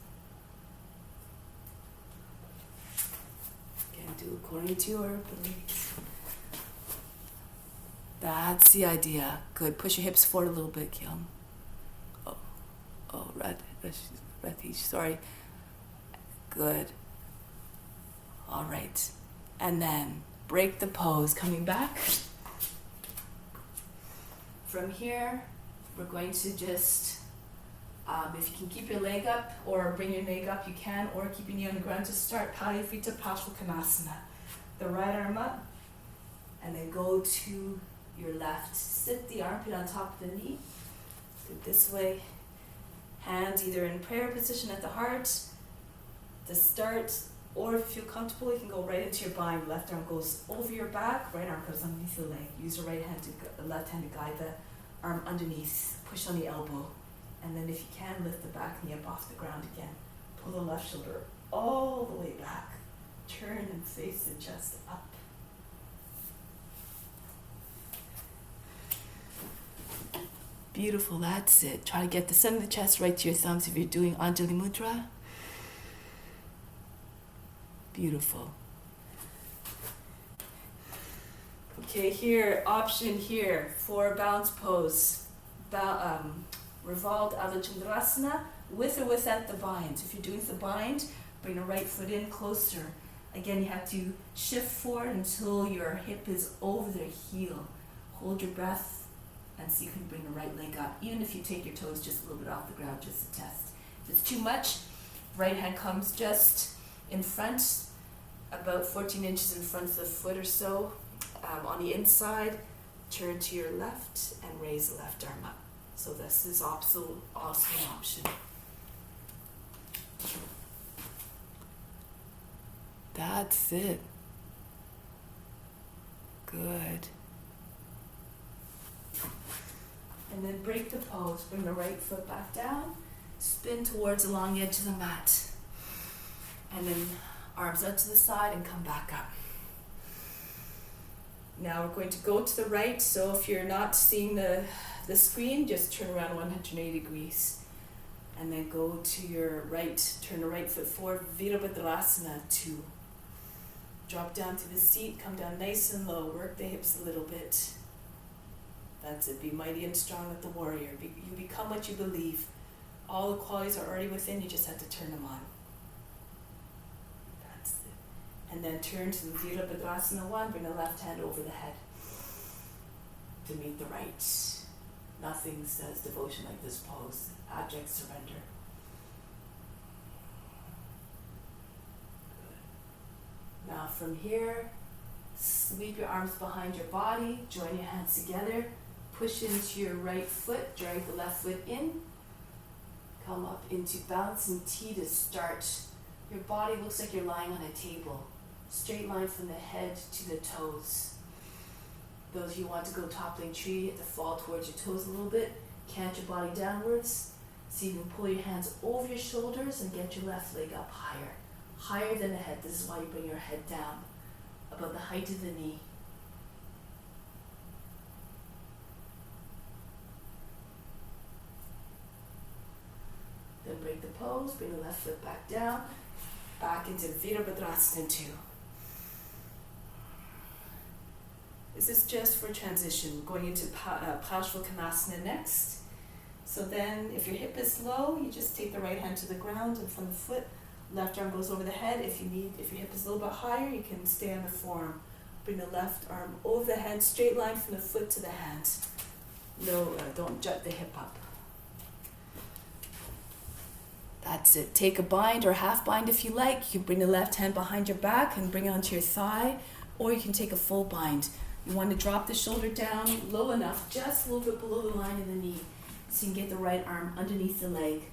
Again, can do according to your beliefs. That's the idea. Good. Push your hips forward a little bit, Kyung. Oh, Ratish, sorry. Good. All right. And then break the pose. Coming back. From here, we're going to just, if you can keep your leg up or bring your leg up, you can, or keep your knee on the ground, just start Paryavritta Parsvakonasana. The right arm up, and then go to your left. Sit the armpit on top of the knee. Do it this way. Hands either in prayer position at the heart to start, or if you feel comfortable, you can go right into your bind. Left arm goes over your back, right arm goes underneath the leg. Use your left hand to guide the arm underneath. Push on the elbow. And then if you can, lift the back knee up off the ground again. Pull the left shoulder all the way back. Turn and face the chest up. Beautiful, that's it. Try to get the center of the chest right to your thumbs if you're doing Anjali Mudra. Beautiful. Okay, here, option here for balance pose. Revolved Adho Chandrasana, with or without the bind. If you're doing the bind, bring the right foot in closer. Again, you have to shift forward until your hip is over the heel. Hold your breath and see if you can bring the right leg up. Even if you take your toes just a little bit off the ground, just to test. If it's too much, right hand comes just in front, about 14 inches in front of the foot or so. On the inside, turn to your left and raise the left arm up. So this is also an option. That's it. Good. And then break the pose. Bring the right foot back down. Spin towards the long edge of the mat. And then arms out to the side and come back up. Now we're going to go to the right. So if you're not seeing the screen, just turn around 180 degrees. And then go to your right. Turn the right foot forward. Virabhadrasana 2. Drop down to the seat. Come down nice and low. Work the hips a little bit. That's it. Be mighty and strong like the warrior. You become what you believe. All the qualities are already within. You just have to turn them on. That's it. And then turn to the Virabhadrasana 1. Bring the left hand over the head to meet the right. Nothing says devotion like this pose. Abject surrender. Good. Now from here, sweep your arms behind your body. Join your hands together. Push into your right foot, drag the left foot in. Come up into balancing T to start. Your body looks like you're lying on a table. Straight line from the head to the toes. Those of you who want to go toppling tree, you have to fall towards your toes a little bit. Cant your body downwards. So you can pull your hands over your shoulders and get your left leg up higher. Higher than the head. This is why you bring your head down. About the height of the knee. Then break the pose, bring the left foot back down, back into Virabhadrasana 2. This is just for transition, going into Parsvakonasana next. So then, if your hip is low, you just take the right hand to the ground and from the foot, left arm goes over the head. If your hip is a little bit higher, you can stay on the forearm. Bring the left arm over the head, straight line from the foot to the hand. No, don't jut the hip up. That's it. Take a bind or half bind if you like. You can bring the left hand behind your back and bring it onto your thigh, or you can take a full bind. You want to drop the shoulder down low enough, just a little bit below the line of the knee, so you can get the right arm underneath the leg,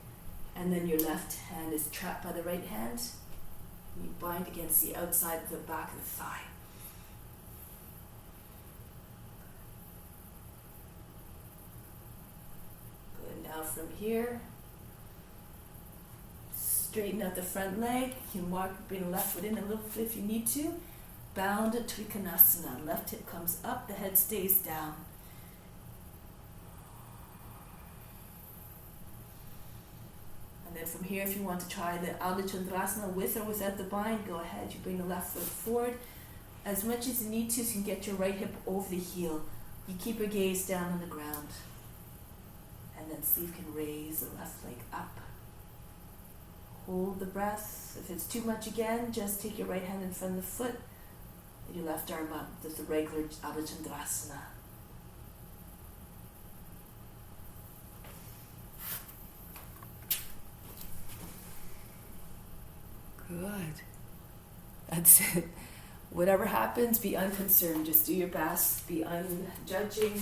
and then your left hand is trapped by the right hand. You bind against the outside of the back of the thigh. Good. Now from here, straighten out the front leg. You can bring the left foot in a little bit if you need to. Bound Trikonasana. Left hip comes up, the head stays down. And then from here, if you want to try the Ardha Chandrasana with or without the bind, go ahead. You bring the left foot forward as much as you need to, so you can get your right hip over the heel. You keep your gaze down on the ground. And then see if you can raise the left leg up. Hold the breath. If it's too much again, just take your right hand in front of the foot and your left arm up. That's the regular Ardha Chandrasana. Good. That's it. Whatever happens, be unconcerned. Just do your best. Be unjudging.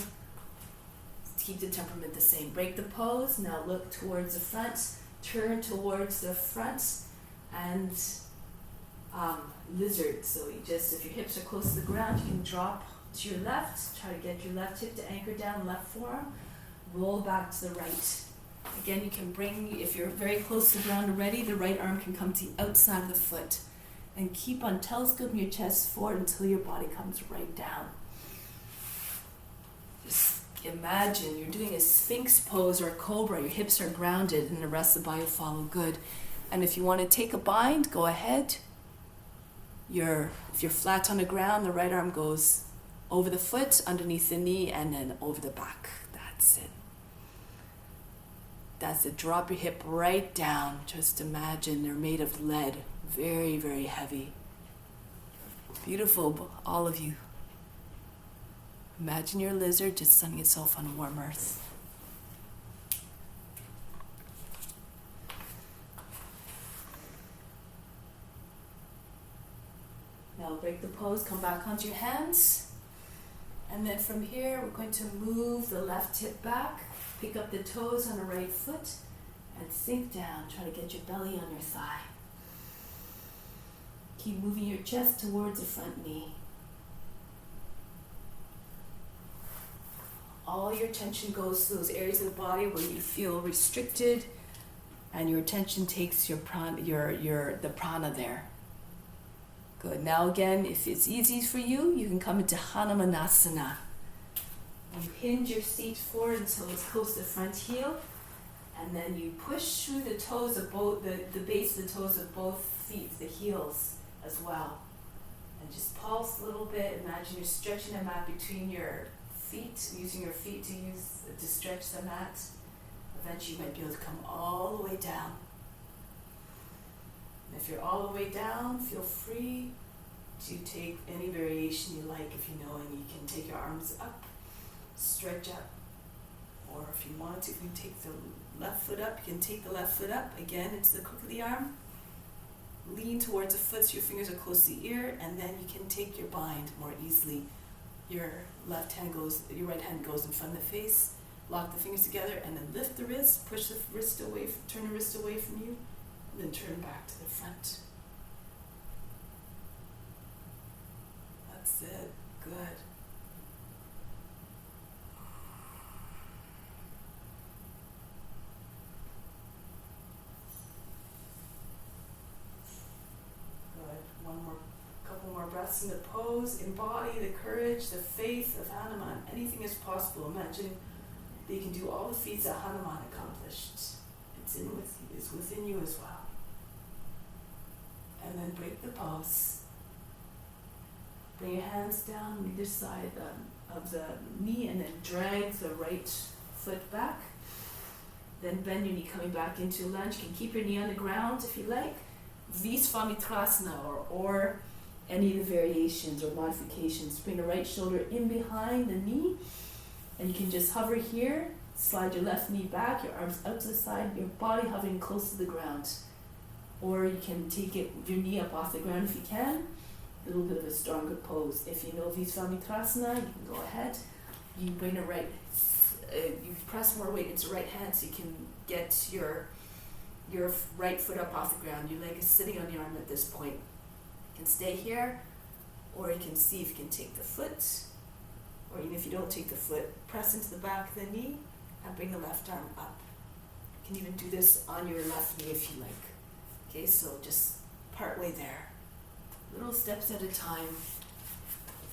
Keep the temperament the same. Break the pose. Now look towards the front. Turn towards the front. And lizard. So you just, if your hips are close to the ground, you can drop to your left. Try to get your left hip to anchor down, left forearm. Roll back to the right. Again, you can bring, if you're very close to the ground already, the right arm can come to the outside of the foot. And keep on telescoping your chest forward until your body comes right down. Just imagine you're doing a Sphinx pose or a cobra. Your hips are grounded and the rest of the body will follow. Good. And if you want to take a bind, go ahead. If you're flat on the ground, the right arm goes over the foot, underneath the knee, and then over the back. That's it. That's it. Drop your hip right down. Just imagine they're made of lead. Very, very heavy. Beautiful, all of you. Imagine your lizard just sunning itself on warm earth. Now break the pose, come back onto your hands. And then from here, we're going to move the left hip back, pick up the toes on the right foot, and sink down. Try to get your belly on your thigh. Keep moving your chest towards the front knee. All your attention goes to those areas of the body where you feel restricted, and your attention takes your prana, the prana there. Good. Now again, if it's easy for you, you can come into Hanumanasana. You hinge your seat forward until it's close to the front heel, and then you push through the toes of both, the base of the toes of both feet, the heels as well. And just pulse a little bit. Imagine you're stretching the mat between your feet, using your feet to stretch the mat. Eventually you might be able to come all the way down. And if you're all the way down, feel free to take any variation you like if you know, and you can take your arms up, stretch up. Or if you want to, you can take the left foot up, you can take the left foot up. Again, it's the crook of the arm. Lean towards the foot so your fingers are close to the ear, and then you can take your bind more easily. Your right hand goes in front of the face, lock the fingers together, and then lift the wrist, push the wrist away, turn the wrist away from you, and then turn back to the front. That's it. Good. Couple more breaths in the pose. Embody the courage, the faith of Hanuman. Anything is possible. Imagine that you can do all the feats that Hanuman accomplished. It's within you as well. And then break the pose. Bring your hands down on either side of the knee, and then drag the right foot back. Then bend your knee, coming back into lunge. You can keep your knee on the ground if you like. Visvamitrasana or any of the variations or modifications. Bring the right shoulder in behind the knee, and you can just hover here, slide your left knee back, your arms out to the side, your body hovering close to the ground. Or you can take your knee up off the ground if you can. A little bit of a stronger pose. If you know Visvamitrasana, you can go ahead. You bring the right, you press more weight into the right hand so you can get your right foot up off the ground. Your leg is sitting on the arm at this point. You can stay here, or you can see if you can take the foot, or even if you don't take the foot, press into the back of the knee and bring the left arm up. You can even do this on your left knee if you like. Okay, so just part way there. Little steps at a time.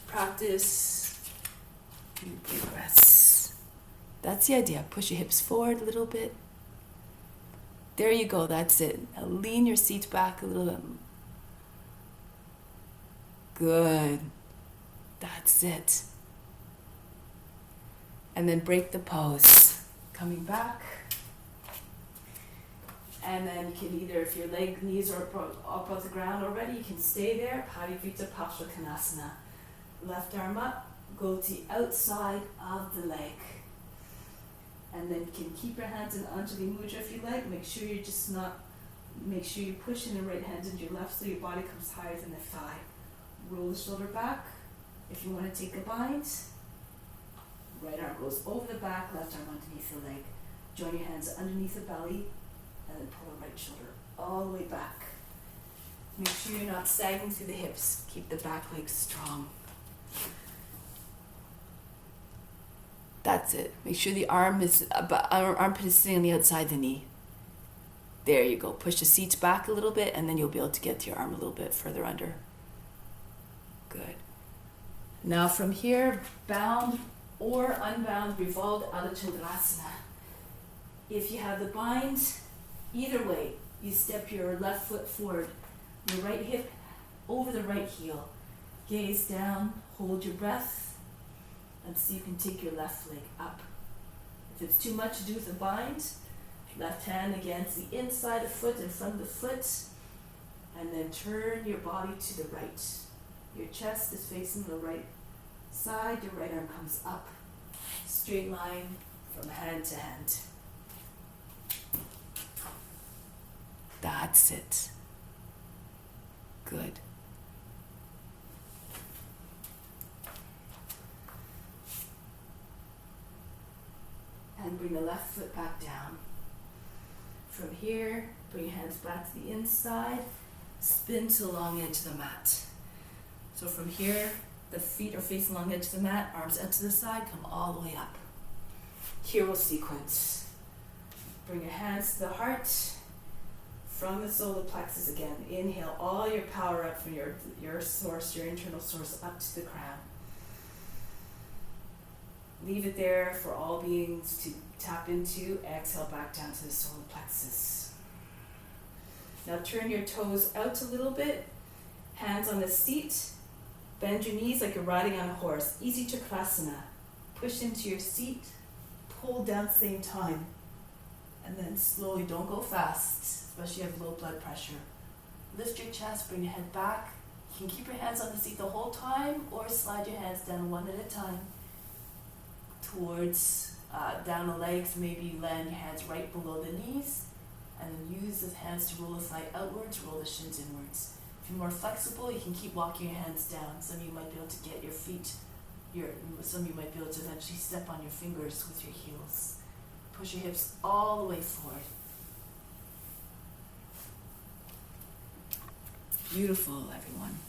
Practice. Deep breaths. That's the idea. Push your hips forward a little bit. There you go, that's it. Now lean your seat back a little bit. Good. That's it. And then break the pose. Coming back. And then you can either, if your knees are up off the ground already, you can stay there. Parivita Parsvakonasana. Left arm up, go to the outside of the leg. And then you can keep your hands in Anjali Mudra if you like. Make sure you're pushing the right hand into your left so your body comes higher than the thigh. Roll the shoulder back. If you want to take a bind, right arm goes over the back, left arm underneath the leg. Join your hands underneath the belly and then pull the right shoulder all the way back. Make sure you're not sagging through the hips. Keep the back leg strong. That's it. Make sure the armpit is sitting on the outside of the knee. There you go. Push the seats back a little bit and then you'll be able to get your arm a little bit further under. Good. Now from here, bound or unbound, revolved Adho Chandrasana. If you have the bind, either way, you step your left foot forward, your right hip over the right heel. Gaze down, hold your breath, and see if you can take your left leg up. If it's too much to do with the bind, left hand against the inside of the foot, in front of the foot, and then turn your body to the right. Your chest is facing the right side, your right arm comes up. Straight line from hand to hand. That's it. Good. And bring the left foot back down. From here, bring your hands back to the inside. Spin to the long edge of the mat. So from here, the feet are facing along the edge of the mat, arms out to the side, come all the way up. Hero sequence. Bring your hands to the heart. From the solar plexus again. Inhale all your power up from your source, your internal source, up to the crown. Leave it there for all beings to tap into. Exhale back down to the solar plexus. Now turn your toes out a little bit. Hands on the seat. Bend your knees like you're riding on a horse. Easy Chakrasana. Push into your seat. Pull down at the same time. And then slowly, don't go fast, especially if you have low blood pressure. Lift your chest, bring your head back. You can keep your hands on the seat the whole time or slide your hands down one at a time towards down the legs. Maybe you land your hands right below the knees and then use the hands to roll the thigh outwards, roll the shins inwards. If you're more flexible, you can keep walking your hands down. Some of you might be able to get your feet, some of you might be able to eventually step on your fingers with your heels. Push your hips all the way forward. Beautiful, everyone.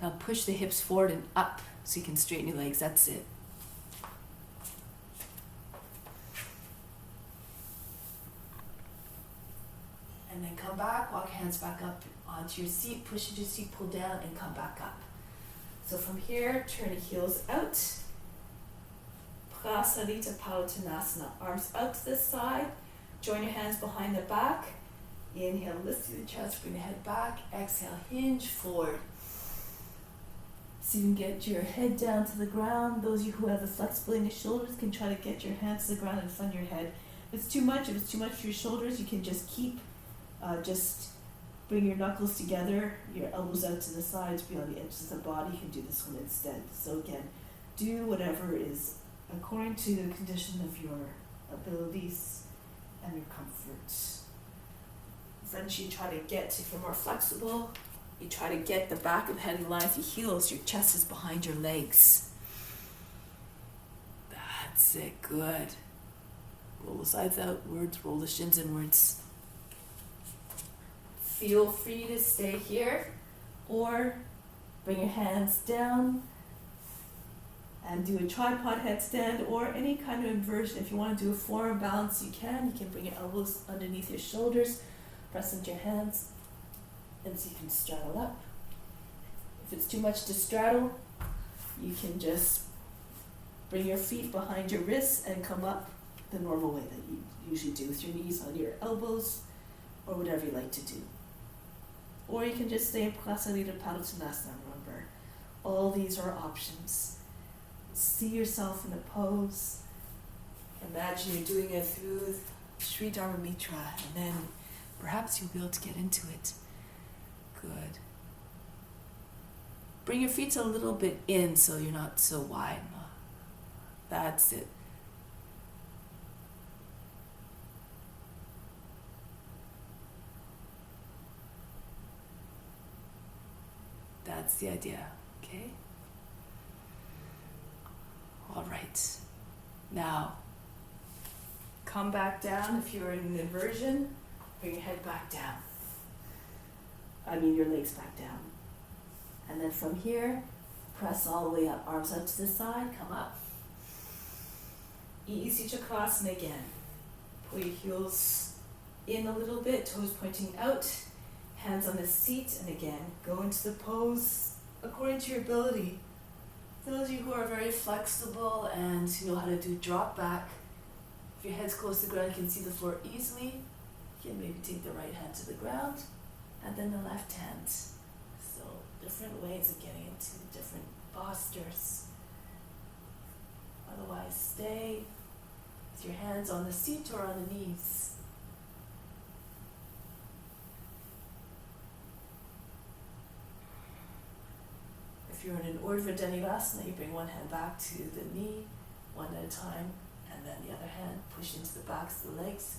Now push the hips forward and up so you can straighten your legs. That's it. And then come back, walk your hands back up onto your seat, push into your seat, pull down, and come back up. So from here, turn the heels out. Prasarita Palutanasana. Arms out to the side. Join your hands behind the back. Inhale, lift through the chest, bring the head back. Exhale, hinge forward. So you can get your head down to the ground. Those of you who have the flexibility in your shoulders can try to get your hands to the ground in front of your head. If it's too much for your shoulders, you can just just bring your knuckles together, your elbows out to the sides, be on the edges of the body. You can do this one instead. So again, do whatever is according to the condition of your abilities and your comfort. Then you try to get, if you're more flexible, you try to get the back of the head in line with your heels. Your chest is behind your legs. That's it, good. Roll the sides outwards, roll the shins inwards. Feel free to stay here or bring your hands down and do a tripod headstand or any kind of inversion. If you want to do a forearm balance, you can. You can bring your elbows underneath your shoulders, press into your hands, and so you can straddle up. If it's too much to straddle, you can just bring your feet behind your wrists and come up the normal way that you usually do with your knees on your elbows, or whatever you like to do. Or you can just stay in Prasarita Padottanasana, remember. All these are options. See yourself in a pose. Imagine you're doing it through Sri Dharma Mitra, and then perhaps you'll be able to get into it. Good. Bring your feet a little bit in so you're not so wide. That's it. That's the idea, okay? All right. Now, come back down if you're in an inversion. Bring your head back down. Your legs back down. And then from here, press all the way up. Arms out to the side, come up. Easy Chakrasana again. Pull your heels in a little bit, toes pointing out, hands on the seat, and again, go into the pose according to your ability. For those of you who are very flexible and know how to do drop back, if your head's close to the ground, you can see the floor easily. You can maybe take the right hand to the ground, and then the left hand. So different ways of getting into different postures. Otherwise, stay with your hands on the seat or on the knees. If you're in an Urdhva Dhanurasana, you bring one hand back to the knee, one at a time, and then the other hand push into the backs of the legs,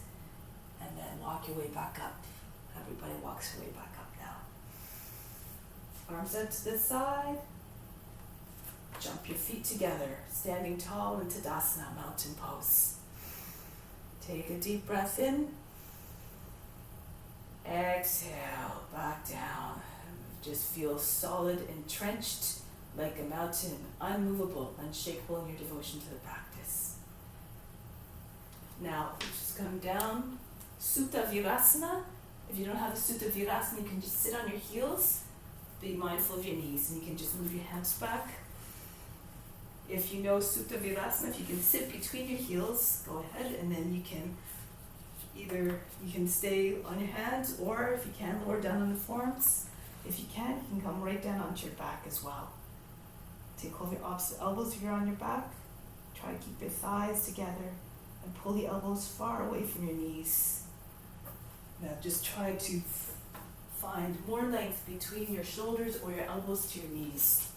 and then walk your way back up. Everybody walks your way back up now. Arms out to the side. Jump your feet together, standing tall in Tadasana, mountain pose. Take a deep breath in. Exhale, back down. Just feel solid, entrenched, like a mountain, unmovable, unshakable in your devotion to the practice. Now, just come down, Sutta Virasana. If you don't have a Sutta Virasana, you can just sit on your heels. Be mindful of your knees, and you can just move your hands back. If you know Sutta Virasana, if you can sit between your heels, go ahead, and then you can stay on your hands, or if you can, lower down on the forearms. If you can come right down onto your back as well. Take hold of your opposite elbows if you're on your back. Try to keep your thighs together and pull the elbows far away from your knees. Now just try to find more length between your shoulders or your elbows to your knees.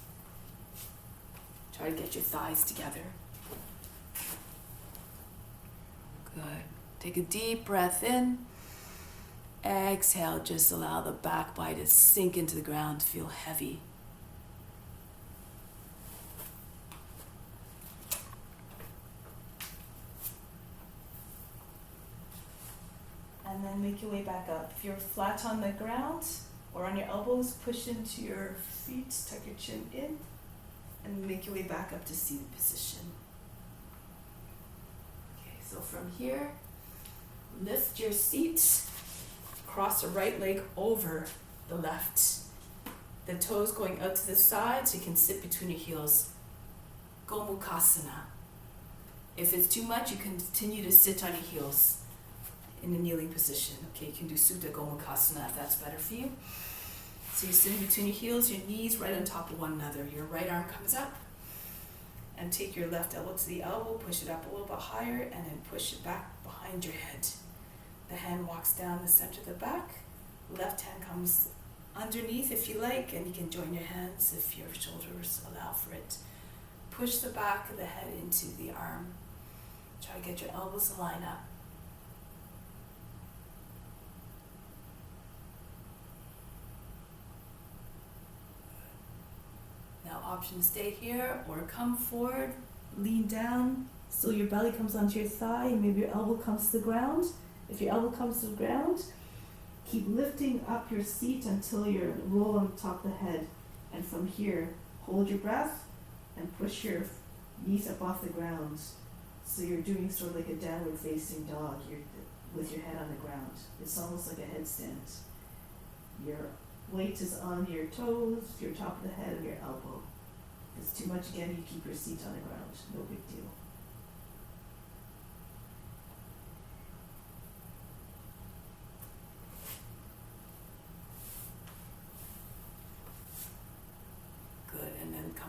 Try to get your thighs together. Good. Take a deep breath in. Exhale, just allow the back body to sink into the ground, feel heavy. And then make your way back up. If you're flat on the ground or on your elbows, push into your feet, tuck your chin in, and make your way back up to seated position. Okay, so from here, lift your seat. Cross the right leg over the left. The toes going out to the side so you can sit between your heels. Gomukhasana. If it's too much, you can continue to sit on your heels in a kneeling position. Okay, you can do Sutta Gomukhasana if that's better for you. So you're sitting between your heels, your knees right on top of one another. Your right arm comes up, and take your left elbow to the elbow, push it up a little bit higher, and then push it back behind your head. The hand walks down the center of the back. Left hand comes underneath if you like, and you can join your hands if your shoulders allow for it. Push the back of the head into the arm. Try to get your elbows to line up. Now option stay here or come forward, lean down so your belly comes onto your thigh and maybe your elbow comes to the ground. If your elbow comes to the ground, keep lifting up your seat until you roll on top of the head. And from here, hold your breath and push your knees up off the ground. So you're doing sort of like a downward facing dog. You're with your head on the ground. It's almost like a headstand. Your weight is on your toes, your top of the head, and your elbow. If it's too much, again, you keep your seat on the ground. No big deal.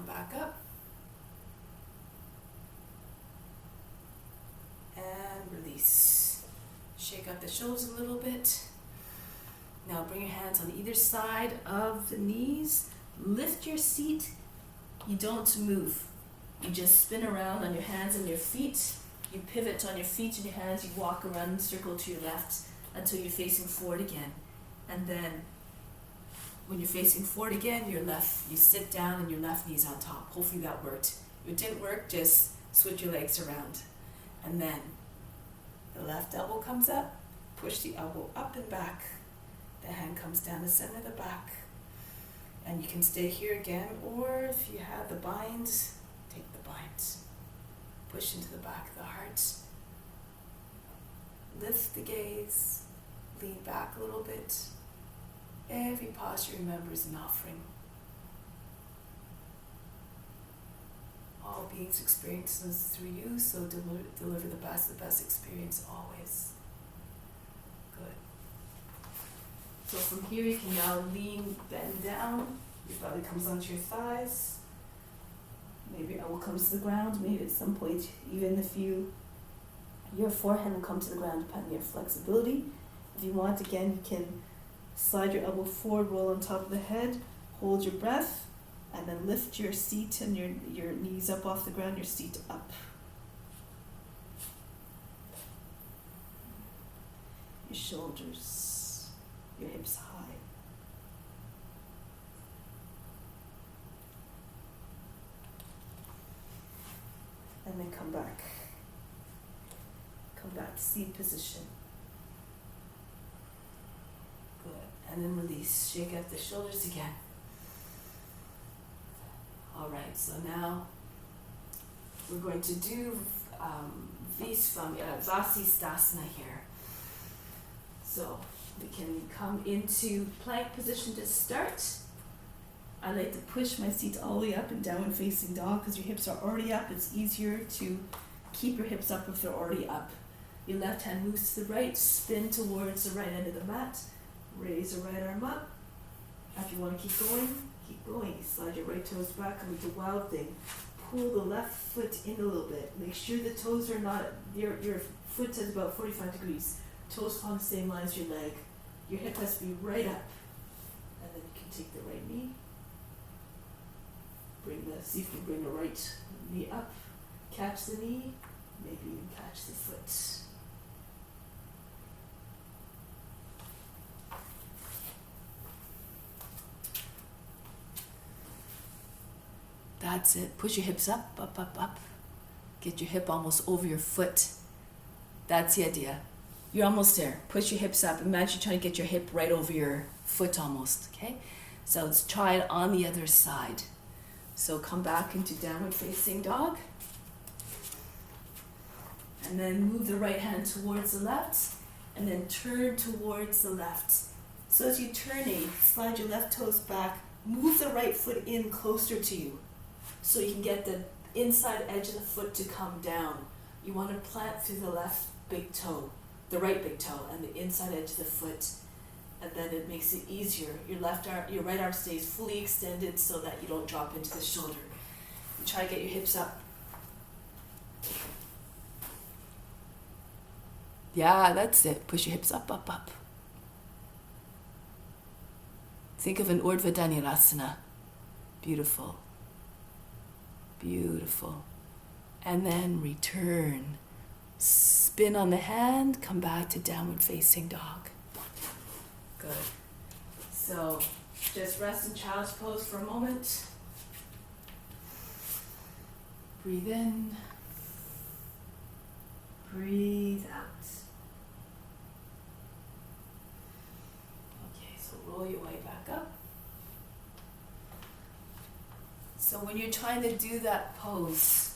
come back up. And release. Shake up the shoulders a little bit. Now bring your hands on either side of the knees. Lift your seat. You don't move. You just spin around on your hands and your feet. You pivot on your feet and your hands. You walk around in a circle to your left until you're facing forward again. And then when you're facing forward again, you sit down and your left knee's on top. Hopefully that worked. If it didn't work, just switch your legs around. And then the left elbow comes up. Push the elbow up and back. The hand comes down the center of the back. And you can stay here again, or if you have the binds, take the binds. Push into the back of the heart. Lift the gaze. Lean back a little bit. Every posture, remember, is an offering. All beings experience this through you, so deliver the best experience always. Good. So from here you can now lean, bend down. Your belly comes onto your thighs. Maybe your elbow comes to the ground. Maybe at some point, even if your forehead will come to the ground depending on your flexibility. If you want, again, you can slide your elbow forward, roll on top of the head, hold your breath, and then lift your seat and your knees up off the ground, your seat up. Your shoulders, your hips high. And then come back. Come back to seat position. Good. And then release. Shake out the shoulders again. All right, so now we're going to do Vasisthasana here. So we can come into plank position to start. I like to push my seat all the way up and downward facing dog because your hips are already up. It's easier to keep your hips up if they're already up. Your left hand moves to the right, spin towards the right end of the mat, raise the right arm up. If you want to keep going, keep going. Slide your right toes back, come into wild thing. Pull the left foot in a little bit. Make sure the toes are not, your foot is about 45 degrees. Toes on the same line as your leg. Your hip has to be right up. And then you can take the right knee. See if you can bring the right knee up. Catch the knee. Maybe even catch the foot. That's it. Push your hips up, up, up, up. Get your hip almost over your foot. That's the idea. You're almost there. Push your hips up. Imagine trying to get your hip right over your foot almost, okay? So let's try it on the other side. So come back into downward facing dog. And then move the right hand towards the left. And then turn towards the left. So as you're turning, slide your left toes back. Move the right foot in closer to you. So you can get the inside edge of the foot to come down. You want to plant through the left big toe, the right big toe, and the inside edge of the foot. And then it makes it easier. Your right arm stays fully extended so that you don't drop into the shoulder. And try to get your hips up. Yeah, that's it. Push your hips up, up, up. Think of an Urdhva Dhanurasana. Beautiful. Beautiful. And then return. Spin on the hand, come back to downward facing dog. Good. So just rest in child's pose for a moment. Breathe in. Breathe out. Okay, so roll your way back up. So when you're trying to do that pose,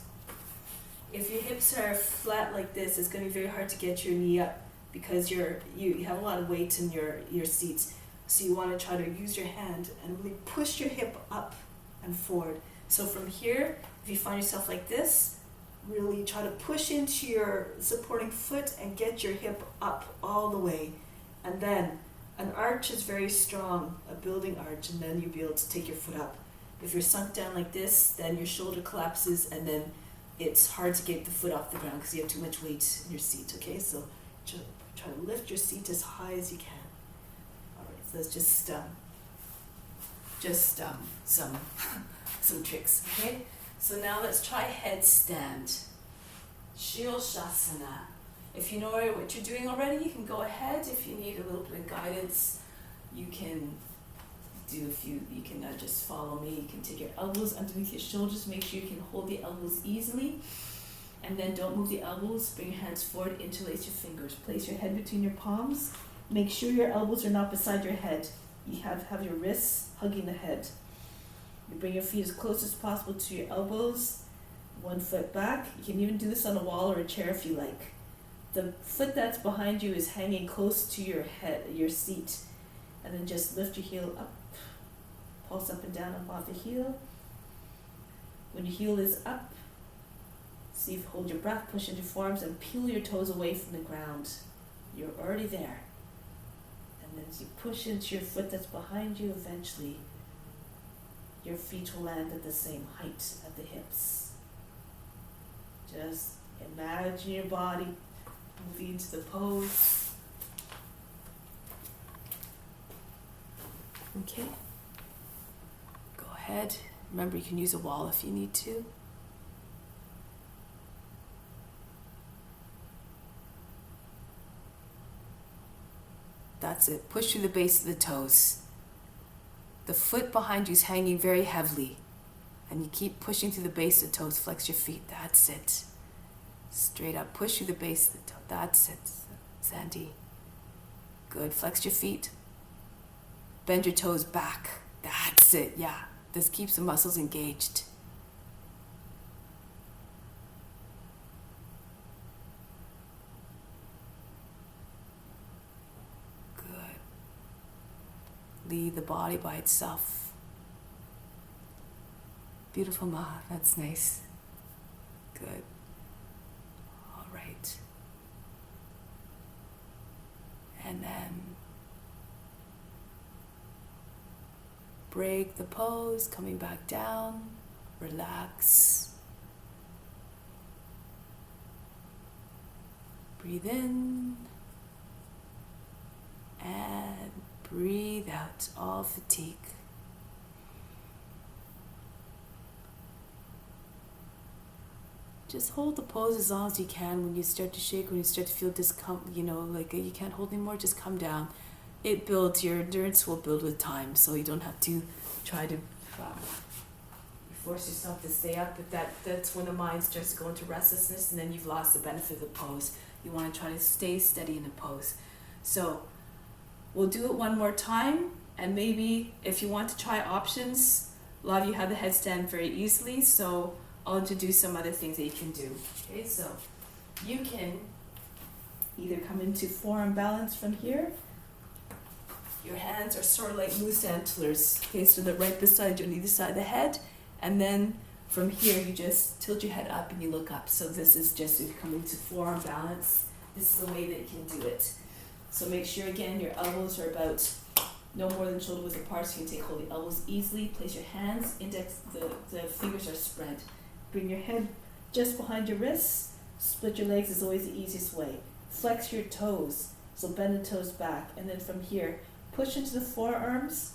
if your hips are flat like this, it's going to be very hard to get your knee up because you have a lot of weight in your seats. So you want to try to use your hand and really push your hip up and forward. So from here, if you find yourself like this, really try to push into your supporting foot and get your hip up all the way. And then an arch is very strong, a building arch, and then you'll be able to take your foot up. If you're sunk down like this, then your shoulder collapses and then it's hard to get the foot off the ground because you have too much weight in your seat, okay? So try to lift your seat as high as you can. All right, so that's just some tricks, okay? So now let's try headstand. Shirshasana. If you know what you're doing already, you can go ahead. If you need a little bit of guidance, you can just follow me. You can take your elbows underneath your shoulders. Make sure you can hold the elbows easily. And then don't move the elbows. Bring your hands forward, interlace your fingers. Place your head between your palms. Make sure your elbows are not beside your head. You have your wrists hugging the head. You bring your feet as close as possible to your elbows. One foot back. You can even do this on a wall or a chair if you like. The foot that's behind you is hanging close to your head, your seat. And then just lift your heel up. Pulse up and down up off the heel. When your heel is up, see if you hold your breath, push into forearms and peel your toes away from the ground. You're already there. And then as you push into your foot that's behind you, eventually your feet will land at the same height at the hips. Just imagine your body moving into the pose. Okay. Go ahead. Remember, you can use a wall if you need to. That's it. Push through the base of the toes. The foot behind you is hanging very heavily. And you keep pushing through the base of the toes. Flex your feet. That's it. Straight up. Push through the base of the toe. That's it. Sandy. Good. Flex your feet. Bend your toes back. That's it. Yeah. This keeps the muscles engaged. Good. Leave the body by itself. Beautiful, Ma. That's nice. Good. All right. And then break the pose, coming back down, relax. Breathe in and breathe out all fatigue. Just hold the pose as long as you can. When you start to shake, when you start to feel discomfort, like you can't hold anymore, just come down. It builds, your endurance will build with time, so you don't have to try to force yourself to stay up. But that's when the mind starts to go into restlessness, and then you've lost the benefit of the pose. You want to try to stay steady in the pose. So we'll do it one more time, and maybe if you want to try options, a lot of you have the headstand very easily, so I'll introduce some other things that you can do. Okay, so you can either come into forearm balance from here. Your hands are sort of like moose antlers, okay, so they're right beside you on either side of the head, and then from here you just tilt your head up and you look up. So this is just, if you come into forearm balance, this is the way that you can do it. So make sure again your elbows are about no more than shoulder width apart, so you can take hold of the elbows easily. Place your hands, index, the fingers are spread. Bring your head just behind your wrists. Split your legs is always the easiest way. Flex your toes, so bend the toes back, and then from here, push into the forearms,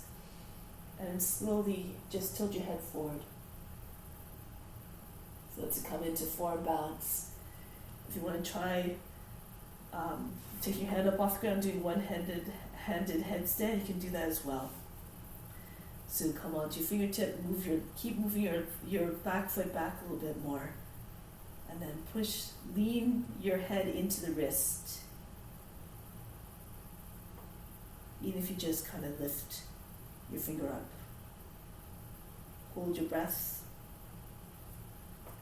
and slowly just tilt your head forward. So let's come into forearm balance. If you want to try taking your head up off the ground, doing one-handed headstand, you can do that as well. So come onto your fingertip, keep moving your back foot back a little bit more. And then lean your head into the wrist. Even if you just kind of lift your finger up. Hold your breath.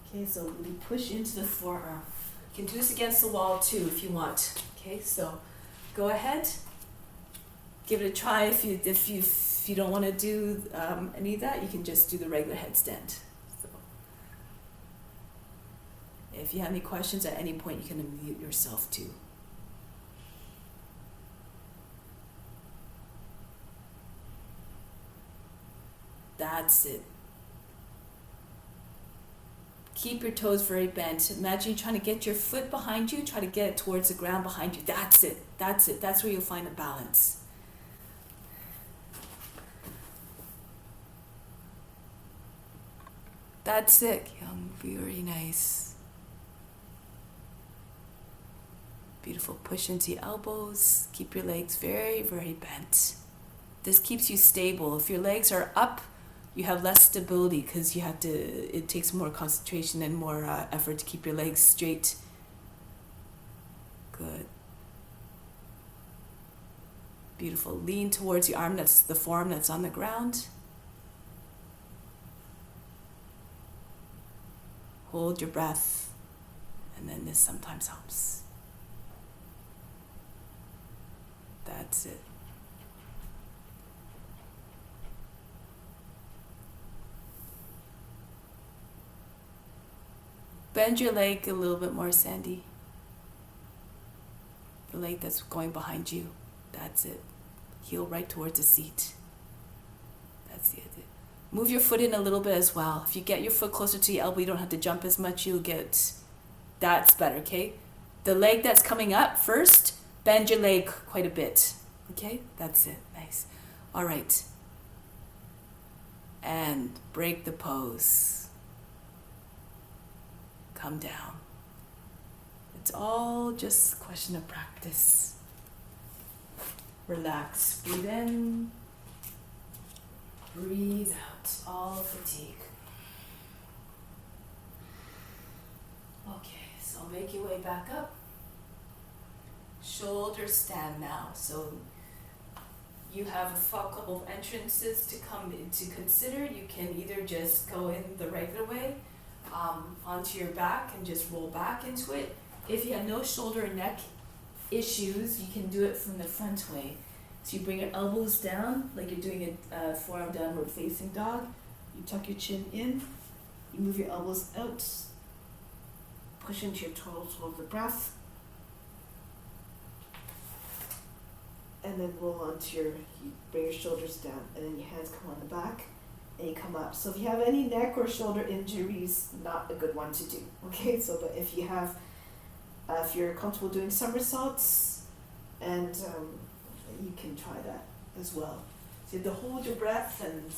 Okay, so really push into the forearm. You can do this against the wall too if you want. Okay, so go ahead. Give it a try. If you don't want to do any of that, you can just do the regular headstand. So, if you have any questions at any point, you can unmute yourself too. That's it. Keep your toes very bent. Imagine you're trying to get your foot behind you, try to get it towards the ground behind you. That's it. That's it. That's where you'll find a balance. That's it, young. Very nice. Beautiful. Push into your elbows. Keep your legs very, very bent. This keeps you stable. If your legs are up, you have less stability because it takes more concentration and more effort to keep your legs straight. Good. Beautiful. Lean towards the forearm that's on the ground. Hold your breath, and then this sometimes helps. That's it. Bend your leg a little bit more, Sandy. The leg that's going behind you. That's it. Heel right towards the seat. That's the idea. Move your foot in a little bit as well. If you get your foot closer to your elbow, you don't have to jump as much. That's better, okay? The leg that's coming up first, bend your leg quite a bit. Okay? That's it. Nice. All right. And break the pose. Come down. It's all just a question of practice. Relax. Breathe in. Breathe out. All fatigue. Okay, so make your way back up. Shoulder stand now. So you have a couple of entrances to consider. You can either just go in the regular way onto your back and just roll back into it. If you have no shoulder and neck issues, you can do it from the front way. So you bring your elbows down, like you're doing a forearm downward facing dog. You tuck your chin in, you move your elbows out, push into your toes, hold the breath, and then roll onto you bring your shoulders down, and then your hands come on the back, and you come up. So if you have any neck or shoulder injuries, not a good one to do, okay? So, but if you have, if you're comfortable doing somersaults, and you can try that as well. So you have to hold your breath, and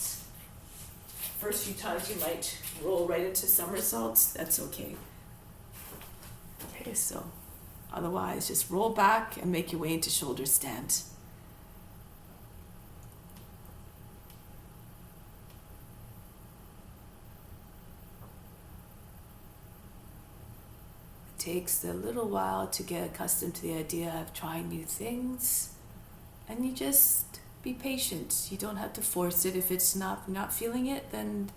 first few times you might roll right into somersaults. That's okay. Okay, so otherwise just roll back and make your way into shoulder stand. It takes a little while to get accustomed to the idea of trying new things. And you just be patient. You don't have to force it. If it's not feeling it, then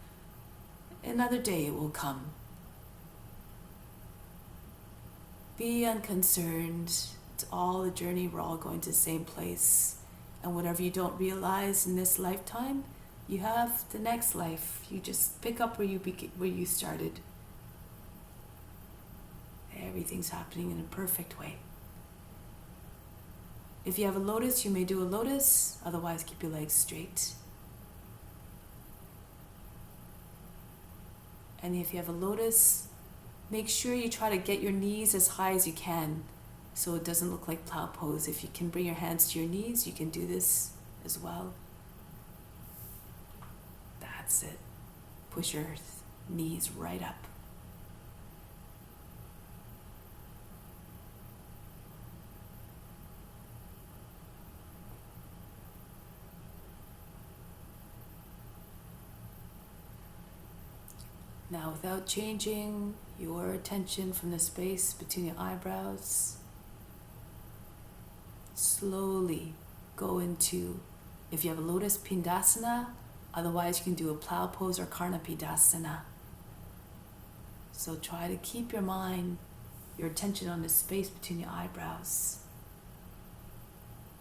another day it will come. Be unconcerned. It's all a journey. We're all going to the same place. And whatever you don't realize in this lifetime, you have the next life. You just pick up where you started. Everything's happening in a perfect way. If you have a lotus, you may do a lotus. Otherwise, keep your legs straight. And if you have a lotus, make sure you try to get your knees as high as you can so it doesn't look like plow pose. If you can bring your hands to your knees, you can do this as well. That's it. Push your knees right up. Now, without changing your attention from the space between your eyebrows, slowly go into, if you have a lotus, Pindasana. Otherwise, you can do a plow pose or Karna Pindasana. So try to keep your mind, your attention on the space between your eyebrows.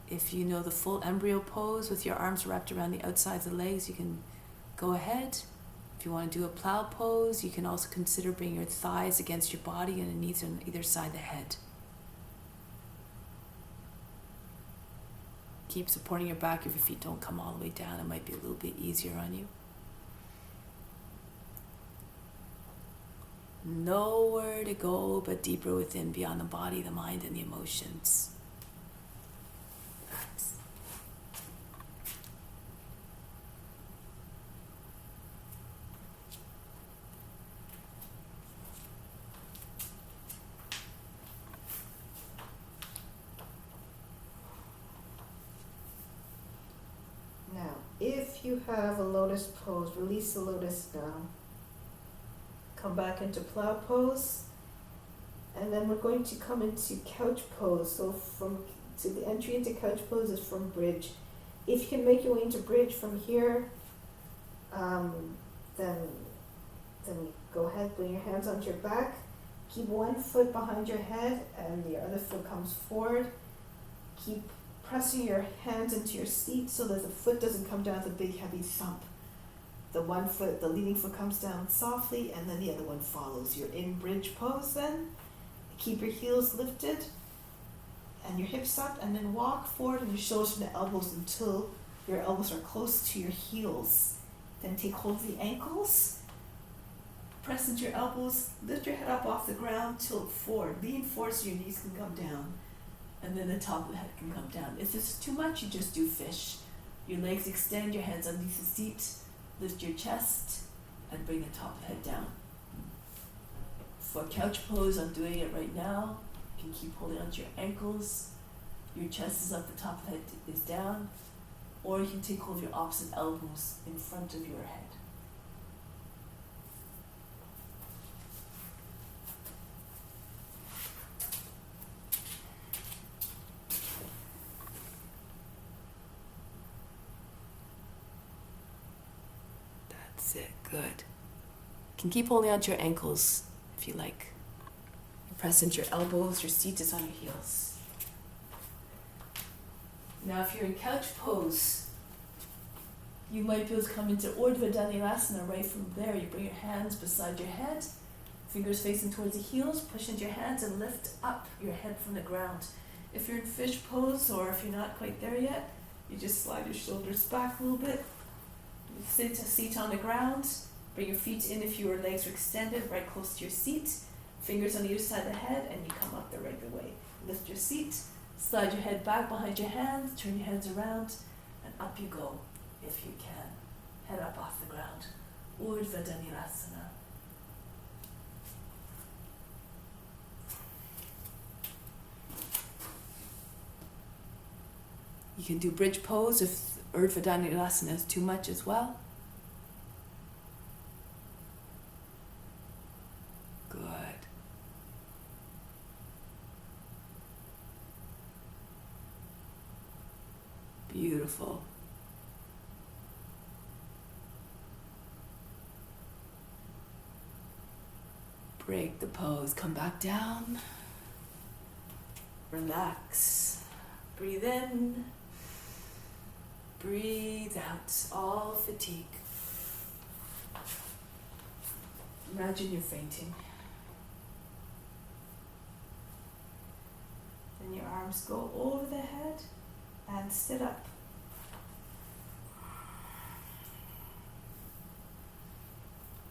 If you know the full embryo pose with your arms wrapped around the outsides of the legs, you can go ahead. If you want to do a plow pose, you can also consider bringing your thighs against your body and the knees on either side of the head. Keep supporting your back if your feet don't come all the way down. It might be a little bit easier on you. Nowhere to go but deeper within, beyond the body, the mind, and the emotions. Relax. Now, if you have a lotus pose, release the lotus now. Come back into plow pose. And then we're going to come into couch pose. So the entry into couch pose is from bridge. If you can make your way into bridge from here, then go ahead, bring your hands onto your back. Keep one foot behind your head and the other foot comes forward. Keep pressing your hands into your seat so that the foot doesn't come down with a big heavy thump. The leading foot comes down softly and then the other one follows. You're in bridge pose then. Keep your heels lifted and your hips up, and then walk forward on your shoulders and the elbows until your elbows are close to your heels. Then take hold of the ankles, press into your elbows, lift your head up off the ground, tilt forward, lean forward so your knees can come down, and then the top of the head can come down. If this is too much, you just do fish. Your legs extend, your hands underneath the seat, lift your chest, and bring the top of the head down. For couch pose, I'm doing it right now. You can keep holding onto your ankles. Your chest is up, the top of the head is down. Or you can take hold of your opposite elbows in front of your head. That's it, good. You can keep holding onto your ankles if you like. You press into your elbows, your seat is on your heels. Now if you're in couch pose, you might be able to come into Urdhva Dhanurasana. Right from there, you bring your hands beside your head, fingers facing towards the heels, push into your hands and lift up your head from the ground. If you're in fish pose, or if you're not quite there yet, you just slide your shoulders back a little bit. You sit a seat on the ground, bring your feet in if your legs are extended, right close to your seat, fingers on either side of the head, and you come up the regular way. Lift your seat, slide your head back behind your hands, turn your hands around, and up you go, if you can. Head up off the ground. Urdhva Dhanurasana. You can do bridge pose if Urdhva Dhanurasana is too much as well. Good. Beautiful. Break the pose. Come back down. Relax. Breathe in. Breathe out. All fatigue. Imagine you're fainting. Then your arms go over the head and sit up.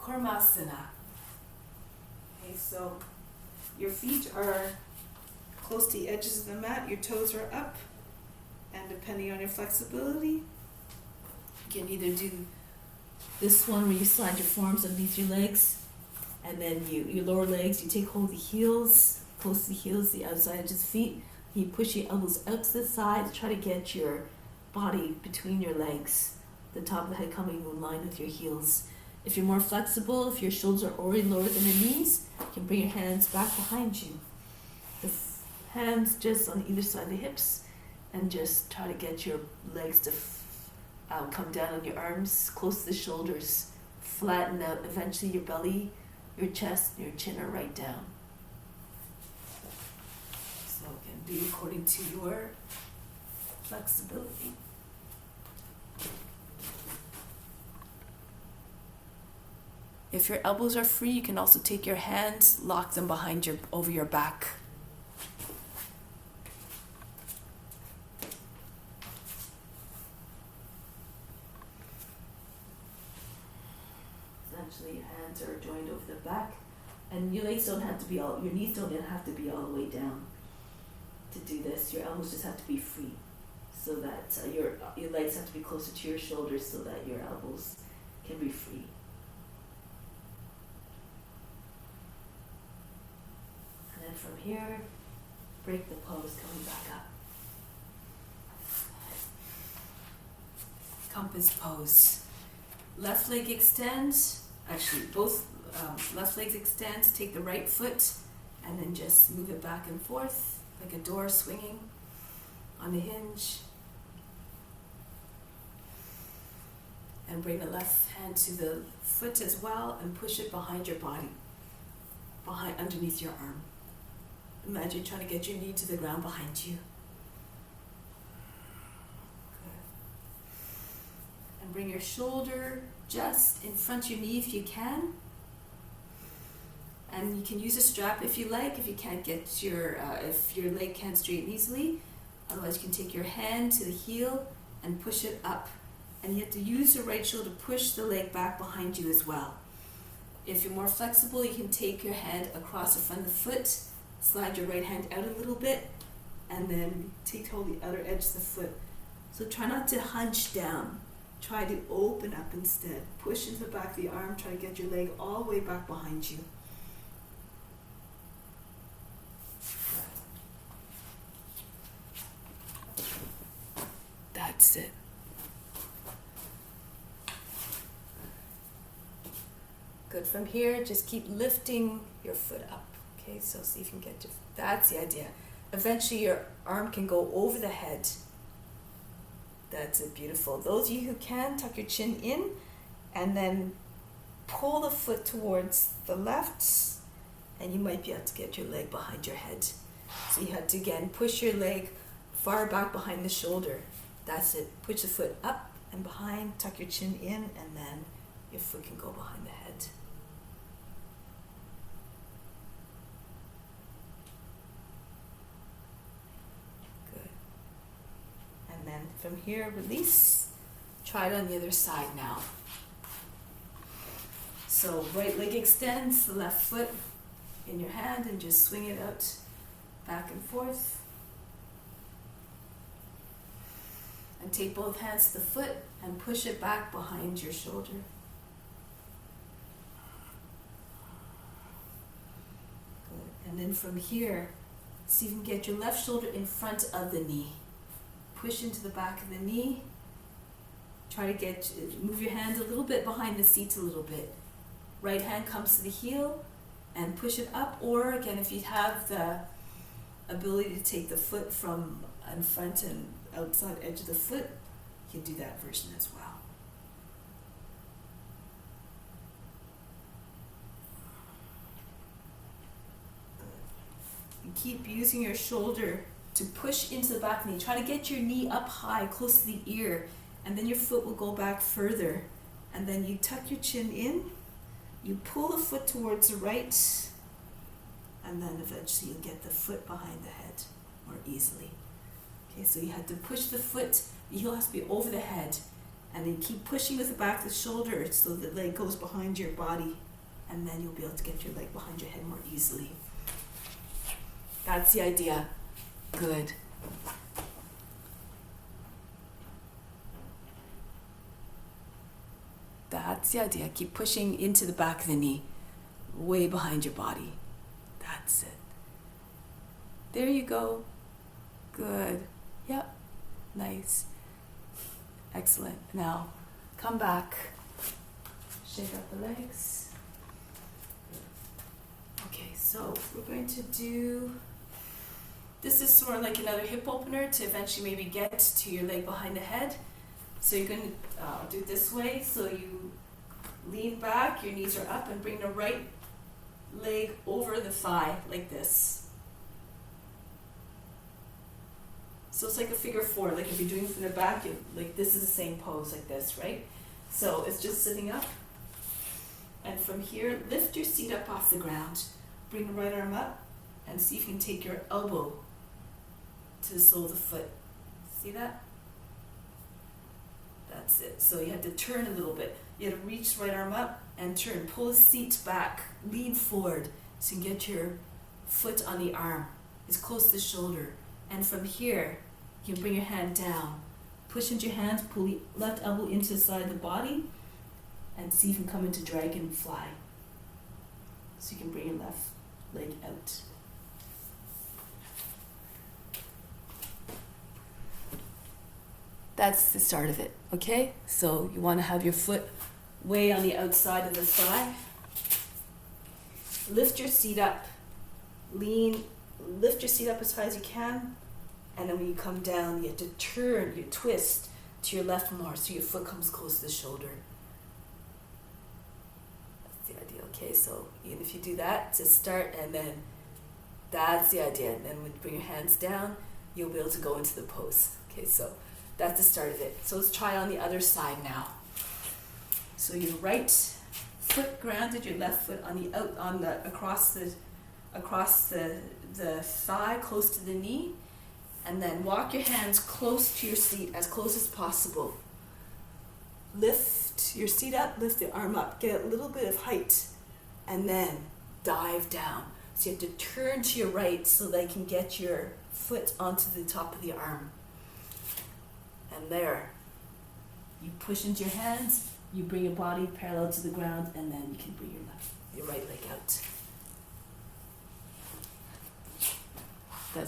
Karmasana. Okay, so your feet are close to the edges of the mat, your toes are up, and depending on your flexibility, you can either do this one where you slide your forearms underneath your legs, and then your lower legs, you take hold of the heels, close to the heels, the outside edges of the feet. You push your elbows out to the side, try to get your body between your legs, the top of the head coming in line with your heels. If you're more flexible, if your shoulders are already lower than your knees, you can bring your hands back behind you. The hands just on either side of the hips, and just try to get your legs to come down on your arms, close to the shoulders, flatten out. Eventually your belly, your chest, and your chin are right down. So it can be according to your flexibility. If your elbows are free, you can also take your hands, lock them over your back. Essentially, your hands are joined over the back, And your legs don't have to be your knees don't have to be all the way down to do this. Your elbows just have to be free, so that your legs have to be closer to your shoulders, so that your elbows can be free. And then from here, break the pose, coming back up. Compass pose. Left leg extends. Actually, both left legs extends. Take the right foot and then just move it back and forth like a door swinging on a hinge. And bring the left hand to the foot as well and push it behind your body, underneath your arm. Imagine trying to get your knee to the ground behind you. Good. And bring your shoulder just in front of your knee if you can. And you can use a strap if you like, if you can't get if your leg can't straighten easily. Otherwise you can take your hand to the heel and push it up. And you have to use your right shoulder to push the leg back behind you as well. If you're more flexible, you can take your hand across the front of the foot, slide your right hand out a little bit, and then hold the other edge of the foot. So try not to hunch down. Try to open up instead. Push into the back of the arm, try to get your leg all the way back behind you. That's it. Good. From here, just keep lifting your foot up. Okay, so see if you can get that's the idea. Eventually your arm can go over the head. That's it, beautiful. Those of you who can, tuck your chin in and then pull the foot towards the left, and you might be able to get your leg behind your head. So you have to, again, push your leg far back behind the shoulder. That's it. Push the foot up and behind, tuck your chin in, and then your foot can go behind the head. Good. And then from here, release. Try it on the other side now. So right leg extends, the left foot in your hand, and just swing it out back and forth. And take both hands to the foot and push it back behind your shoulder. Good. And then from here, see if you can get your left shoulder in front of the knee. Push into the back of the knee. Try to move your hands a little bit behind the seat a little bit. Right hand comes to the heel and push it up, or again, if you have the ability to take the foot from in front and outside edge of the foot, you can do that version as well. And keep using your shoulder to push into the back knee. Try to get your knee up high, close to the ear, and then your foot will go back further. And then you tuck your chin in, you pull the foot towards the right, and then eventually you'll get the foot behind the head more easily. Okay, so you have to push the foot, the heel has to be over the head, and then keep pushing with the back of the shoulder so the leg goes behind your body, and then you'll be able to get your leg behind your head more easily. That's the idea. Good. That's the idea. Keep pushing into the back of the knee, way behind your body. That's it. There you go. Good. Yep. Nice. Excellent. Now, come back. Shake out the legs. Okay, so we're going to do, this is sort of like another hip opener to eventually maybe get to your leg behind the head. So you're going to do it this way. So you lean back, your knees are up, and bring the right leg over the thigh like this. So it's like a figure four, like if you're doing from the back, like this is the same pose like this, right? So it's just sitting up. And from here, lift your seat up off the ground. Bring the right arm up and see if you can take your elbow to the sole of the foot. See that? That's it. So you have to turn a little bit. You have to reach the right arm up and turn. Pull the seat back, lean forward, So you can get your foot on the arm, as close to the shoulder. And from here, you can bring your hand down. Push into your hands, pull the left elbow into the side of the body, and see if you can come into dragonfly. So you can bring your left leg out. That's the start of it, okay? So you want to have your foot way on the outside of the thigh. Lift your seat up. Lift your seat up as high as you can. And then when you come down, you have to turn, you twist to your left more so your foot comes close to the shoulder. That's the idea, okay? So even if you do that to start, and then that's the idea. And then when you bring your hands down, you'll be able to go into the pose. Okay, so that's the start of it. So let's try on the other side now. So your right foot grounded, your left foot across the thigh, close to the knee, and then walk your hands close to your seat, as close as possible. Lift your seat up, lift the arm up, get a little bit of height, and then dive down. So you have to turn to your right so that you can get your foot onto the top of the arm. And there, you push into your hands, you bring your body parallel to the ground, and then you can bring your right leg out. You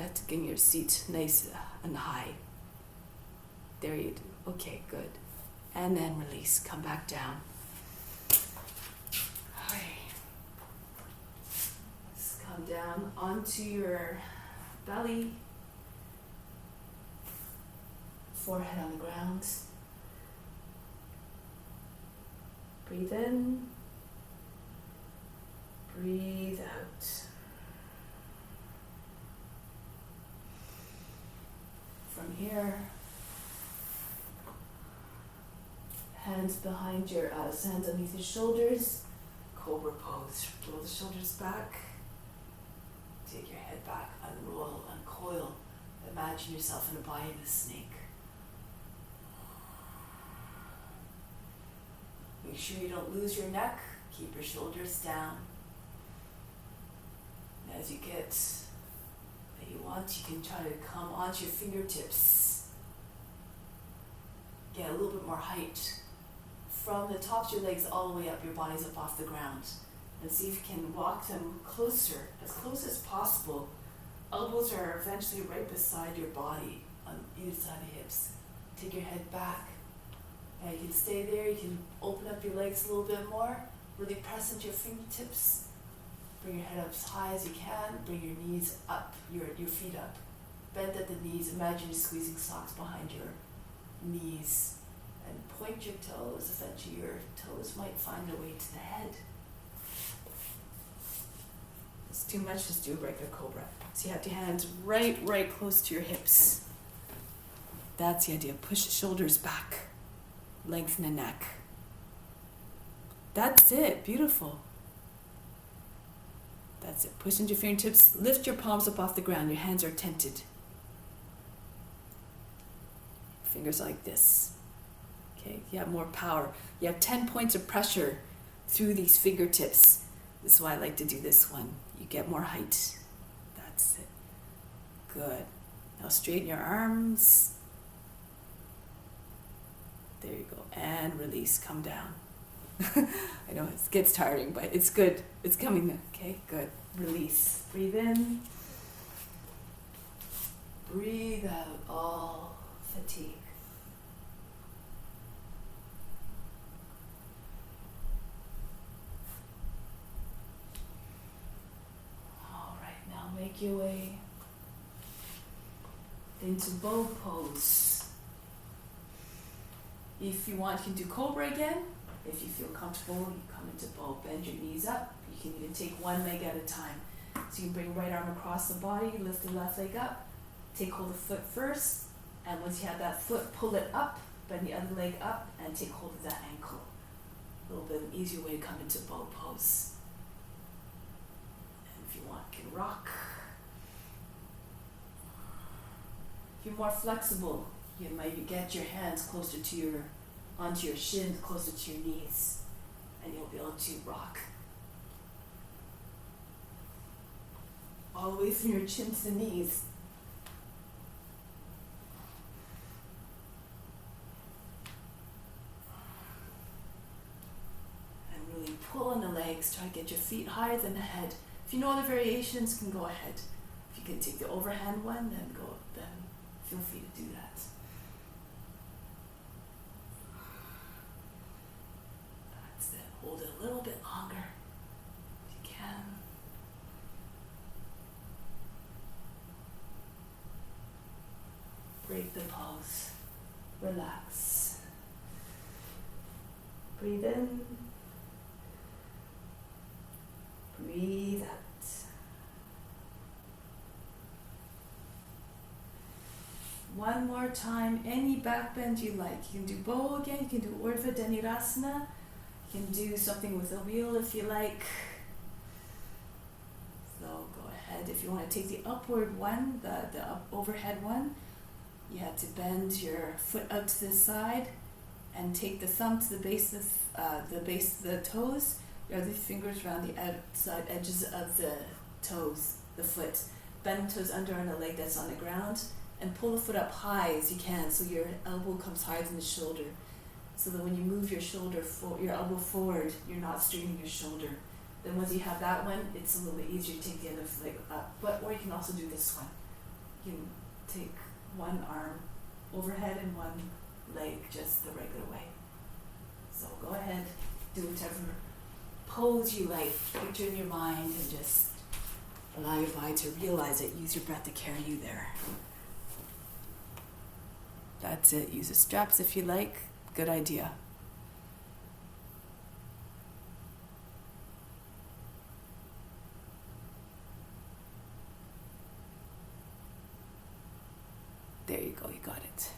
have to get your seat nice and high. There you do. Okay, good. And then release, come back down. Alright. Just come down onto your belly. Forehead on the ground. Breathe in. Breathe out. From here, hands behind your hands underneath your shoulders, cobra pose. Roll the shoulders back, take your head back, unroll, uncoil. Imagine yourself in the body of a snake. Make sure you don't lose your neck. Keep your shoulders down. And as you get that you want, you can try to come onto your fingertips. Get a little bit more height. From the tops of your legs all the way up, your body's up off the ground. And see if you can walk them closer, as close as possible. Elbows are eventually right beside your body on either side of the hips. Take your head back. And you can stay there, you can open up your legs a little bit more. Really press into your fingertips. Bring your head up as high as you can. Bring your knees up, your feet up. Bend at the knees. Imagine you're squeezing socks behind your knees. And point your toes. Eventually your toes might find their way to the head. If it's too much, just do a regular cobra. So you have your hands right close to your hips. That's the idea. Push the shoulders back. Lengthen the neck. That's it. Beautiful. That's it. Push into your fingertips. Lift your palms up off the ground. Your hands are tented. Fingers like this. Okay, you have more power. You have 10 points of pressure through these fingertips. This is why I like to do this one. You get more height. That's it. Good. Now straighten your arms. There you go. And release. Come down. I know it gets tiring, but it's good. It's coming. Okay, good. Release. Breathe in. Breathe out all fatigue. All right, now make your way into bow pose. If you want, you can do cobra again. If you feel comfortable, you come into bow. Bend your knees up. You can even take one leg at a time. So you can bring right arm across the body, lift the left leg up, take hold of the foot first, and once you have that foot, pull it up, bend the other leg up, and take hold of that ankle. A little bit of an easier way to come into bow pose. And if you want, you can rock. If you're more flexible, you maybe get your hands closer to onto your shins, closer to your knees, and you'll be able to rock. all the way from your chin to the knees. And really pull on the legs, try to get your feet higher than the head. If you know other variations, can go ahead. If you can take the overhand one, then feel free to do that. That's it. Hold it a little bit longer if you can. Break the pose. Relax. Breathe in. Breathe out. One more time, any back bend you like. You can do bow again, you can do Urdhva Dhanurasana. You can do something with a wheel if you like. So go ahead. If you want to take the upward one, the overhead one, you have to bend your foot out to the side and take the thumb to the base of the toes. Your other fingers around the outside edges of the toes, the foot. Bend the toes under on the leg that's on the ground. And pull the foot up high as you can, so your elbow comes higher than the shoulder. So that when you move your your elbow forward, you're not straightening your shoulder. Then once you have that one, it's a little bit easier to take the other leg up. Or you can also do this one. You can take one arm overhead and one leg just the regular way. So go ahead, do whatever pose you like. Picture in your mind and just allow your body to realize it. Use your breath to carry you there. That's it. Use the straps if you like. Good idea. There you go. You got it.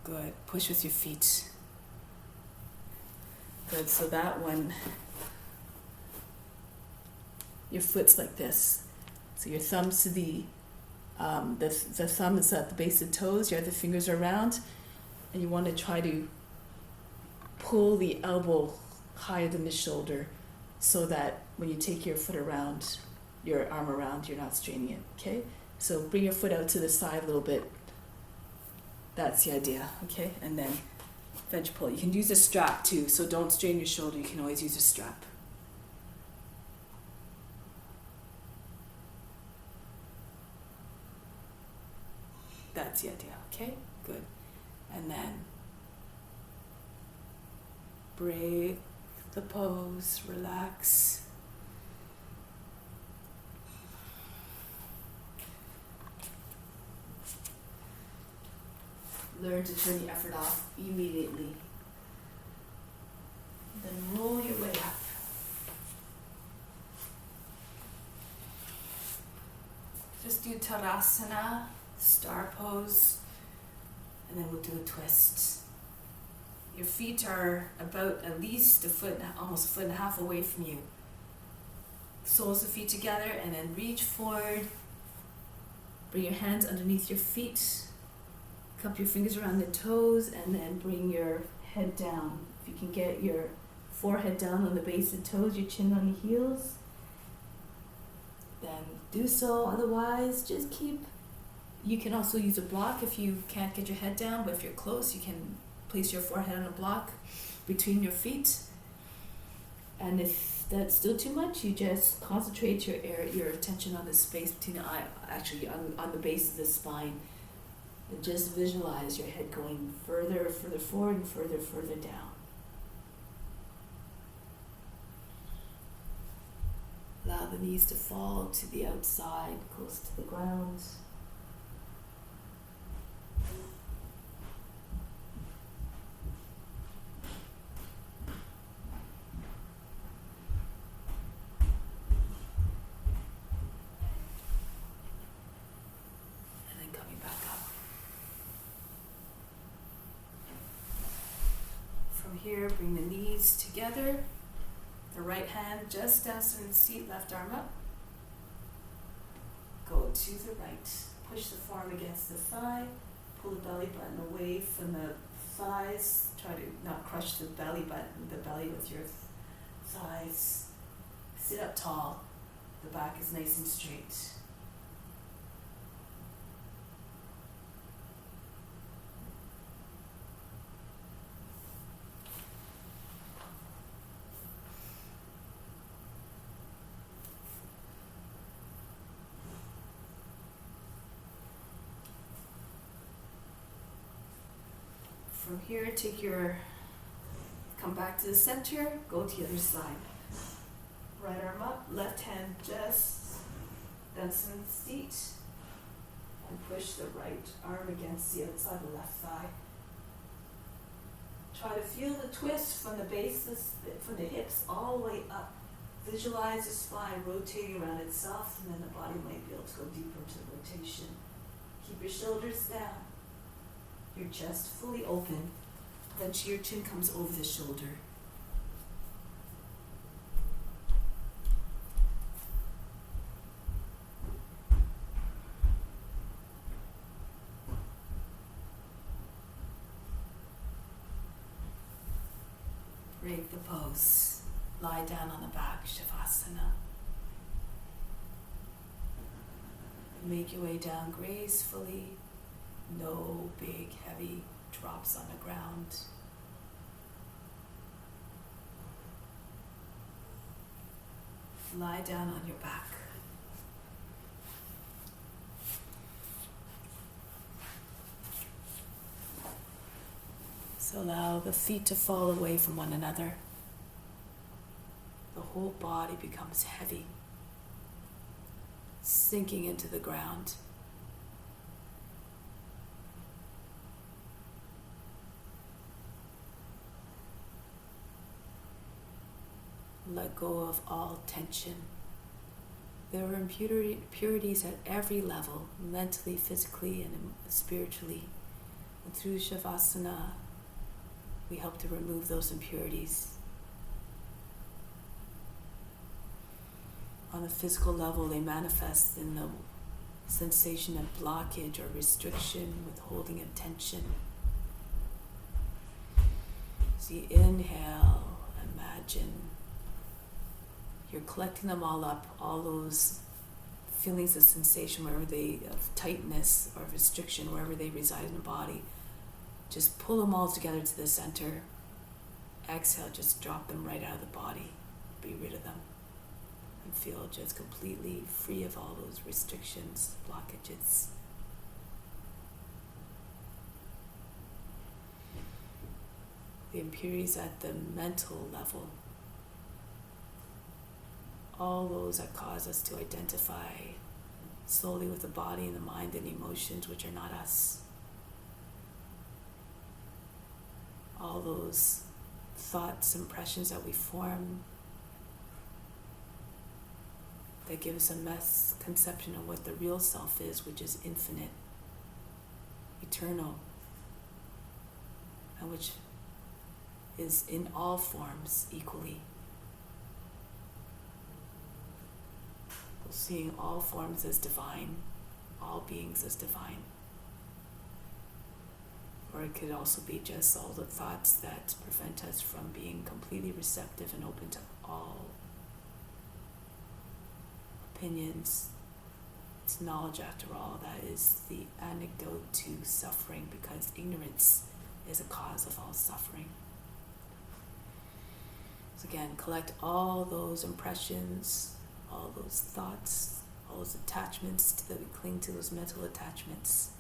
Good. Push with your feet. Good. So that one, your foot's like this. So your thumbs to the thumb is at the base of the toes, your other fingers are around, and you want to try to pull the elbow higher than the shoulder so that when you take your foot around, your arm around, you're not straining it, okay? So bring your foot out to the side a little bit. That's the idea, okay? And then veg pull. You can use a strap too, so don't strain your shoulder. You can always use a strap. That's the idea, okay? Good. And then break the pose, relax. Learn to turn the effort off immediately. Then roll your way up. Just do Tadasana, star pose, and then we'll do a twist. Your feet are about at least almost a foot and a half away from you. Soles of feet together, and then reach forward. Bring your hands underneath your feet. Cup your fingers around the toes, and then bring your head down. If you can get your forehead down on the base of the toes, your chin on the heels, then do so. Otherwise, just keep. You can also use a block if you can't get your head down, but if you're close, you can place your forehead on a block between your feet. And if that's still too much, you just concentrate your attention on the space between the eye, actually on the base of the spine. And just visualize your head going further forward and further down. Allow the knees to fall to the outside, close to the ground. Here, bring the knees together, the right hand just dancing in the seat, left arm up. Go to the right, push the forearm against the thigh, pull the belly button away from the thighs, try to not crush the belly button, the belly with your thighs. Sit up tall. The back is nice and straight. From here, come back to the center, go to the other side. Right arm up, left hand just bends in the seat, and push the right arm against the outside of the left thigh. Try to feel the twist from the bases, from the hips all the way up. Visualize the spine rotating around itself, and then the body might be able to go deeper into the rotation. Keep your shoulders down. Your chest fully open, then your chin comes over the shoulder. Break the pose. Lie down on the back, Shavasana. Make your way down gracefully. No big, heavy drops on the ground. Lie down on your back. So allow the feet to fall away from one another. The whole body becomes heavy, sinking into the ground. Let go of all tension. There are impurities at every level, mentally, physically, and spiritually. And through Shavasana, we help to remove those impurities. On a physical level, they manifest in the sensation of blockage or restriction, withholding of tension. So you inhale, imagine you're collecting them all up, all those feelings of sensation, of tightness or restriction, wherever they reside in the body. Just pull them all together to the center. Exhale, just drop them right out of the body. Be rid of them. And feel just completely free of all those restrictions, blockages. The impurities at the mental level. All those that cause us to identify solely with the body and the mind and emotions which are not us. All those thoughts, impressions that we form that give us a misconception of what the real self is, which is infinite, eternal, and which is in all forms equally. Seeing all forms as divine, all beings as divine. Or it could also be just all the thoughts that prevent us from being completely receptive and open to all opinions. It's knowledge, after all, that is the antidote to suffering, because ignorance is a cause of all suffering. So again, collect all those impressions, all those thoughts, all those attachments that we cling to, those mental attachments.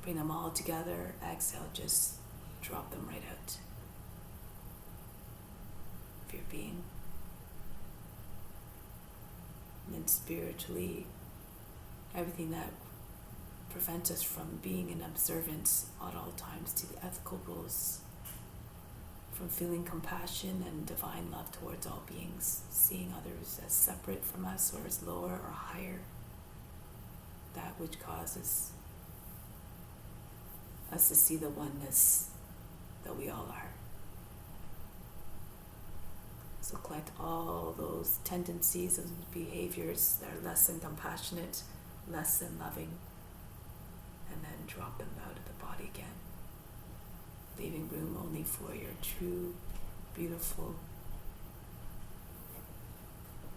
Bring them all together. Exhale, just drop them right out of your being. And then spiritually, everything that prevents us from being in observance at all times to the ethical rules, from feeling compassion and divine love towards all beings, seeing others as separate from us or as lower or higher, that which causes us to see the oneness that we all are. So collect all those tendencies and behaviors that are less than compassionate, less than loving, and then drop them out of the body again, leaving room only for your true, beautiful,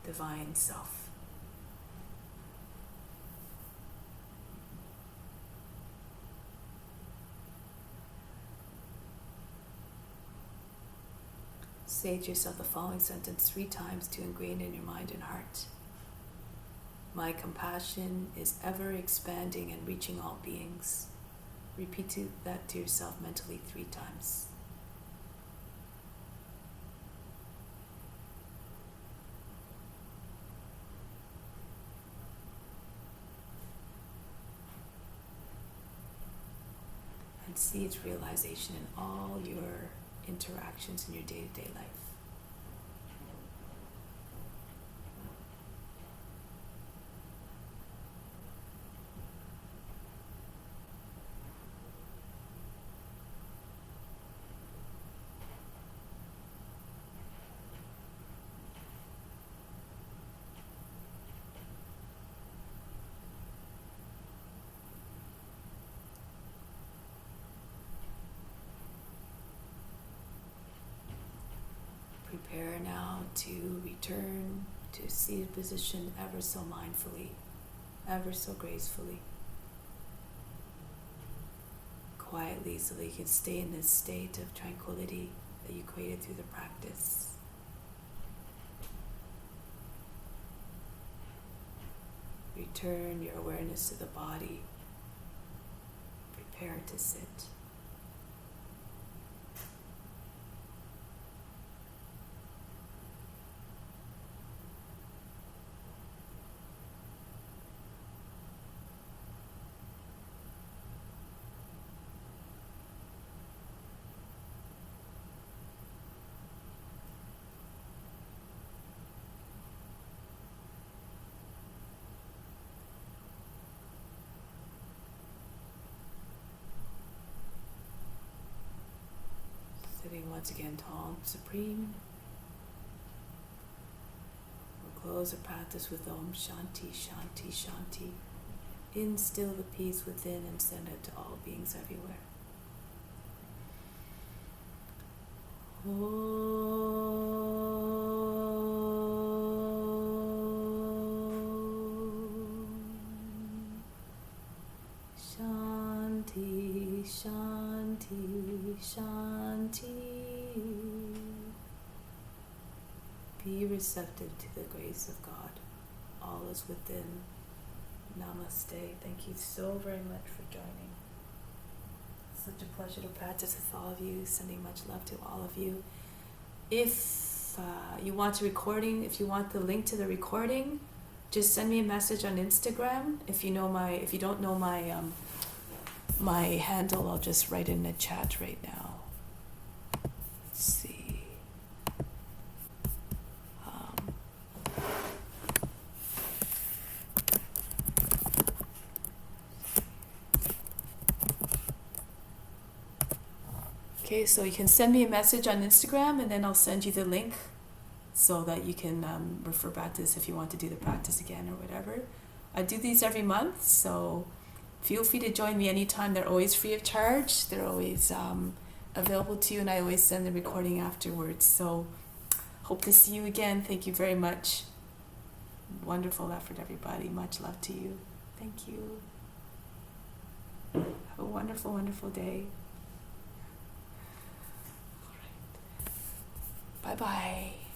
divine self. Say to yourself the following sentence 3 times to ingrain in your mind and heart. My compassion is ever expanding and reaching all beings. Repeat that to yourself mentally 3 times. And see its realization in all your interactions in your day-to-day life. Prepare now to return to a seated position ever so mindfully, ever so gracefully, quietly, so that you can stay in this state of tranquility that you created through the practice. Return your awareness to the body. Prepare to sit. Sitting once again tall and supreme. We'll close the practice with Om Shanti, Shanti, Shanti. Instill the peace within and send it to all beings everywhere. Shanti, Shanti, Shanti. Be receptive to the grace of God. All is within. Namaste. Thank you so very much for joining. Such a pleasure to practice with all of you. Sending much love to all of you. If you want if you want the link to the recording, just send me a message on Instagram. If you don't know my handle, I'll just write in the chat right now. Let's see. Okay, so you can send me a message on Instagram and then I'll send you the link so that you can refer back to this if you want to do the practice again or whatever. I do these every month, so feel free to join me anytime. They're always free of charge. They're always available to you, and I always send the recording afterwards. So hope to see you again. Thank you very much. Wonderful effort, everybody. Much love to you. Thank you. Have a wonderful, wonderful day. Bye-bye.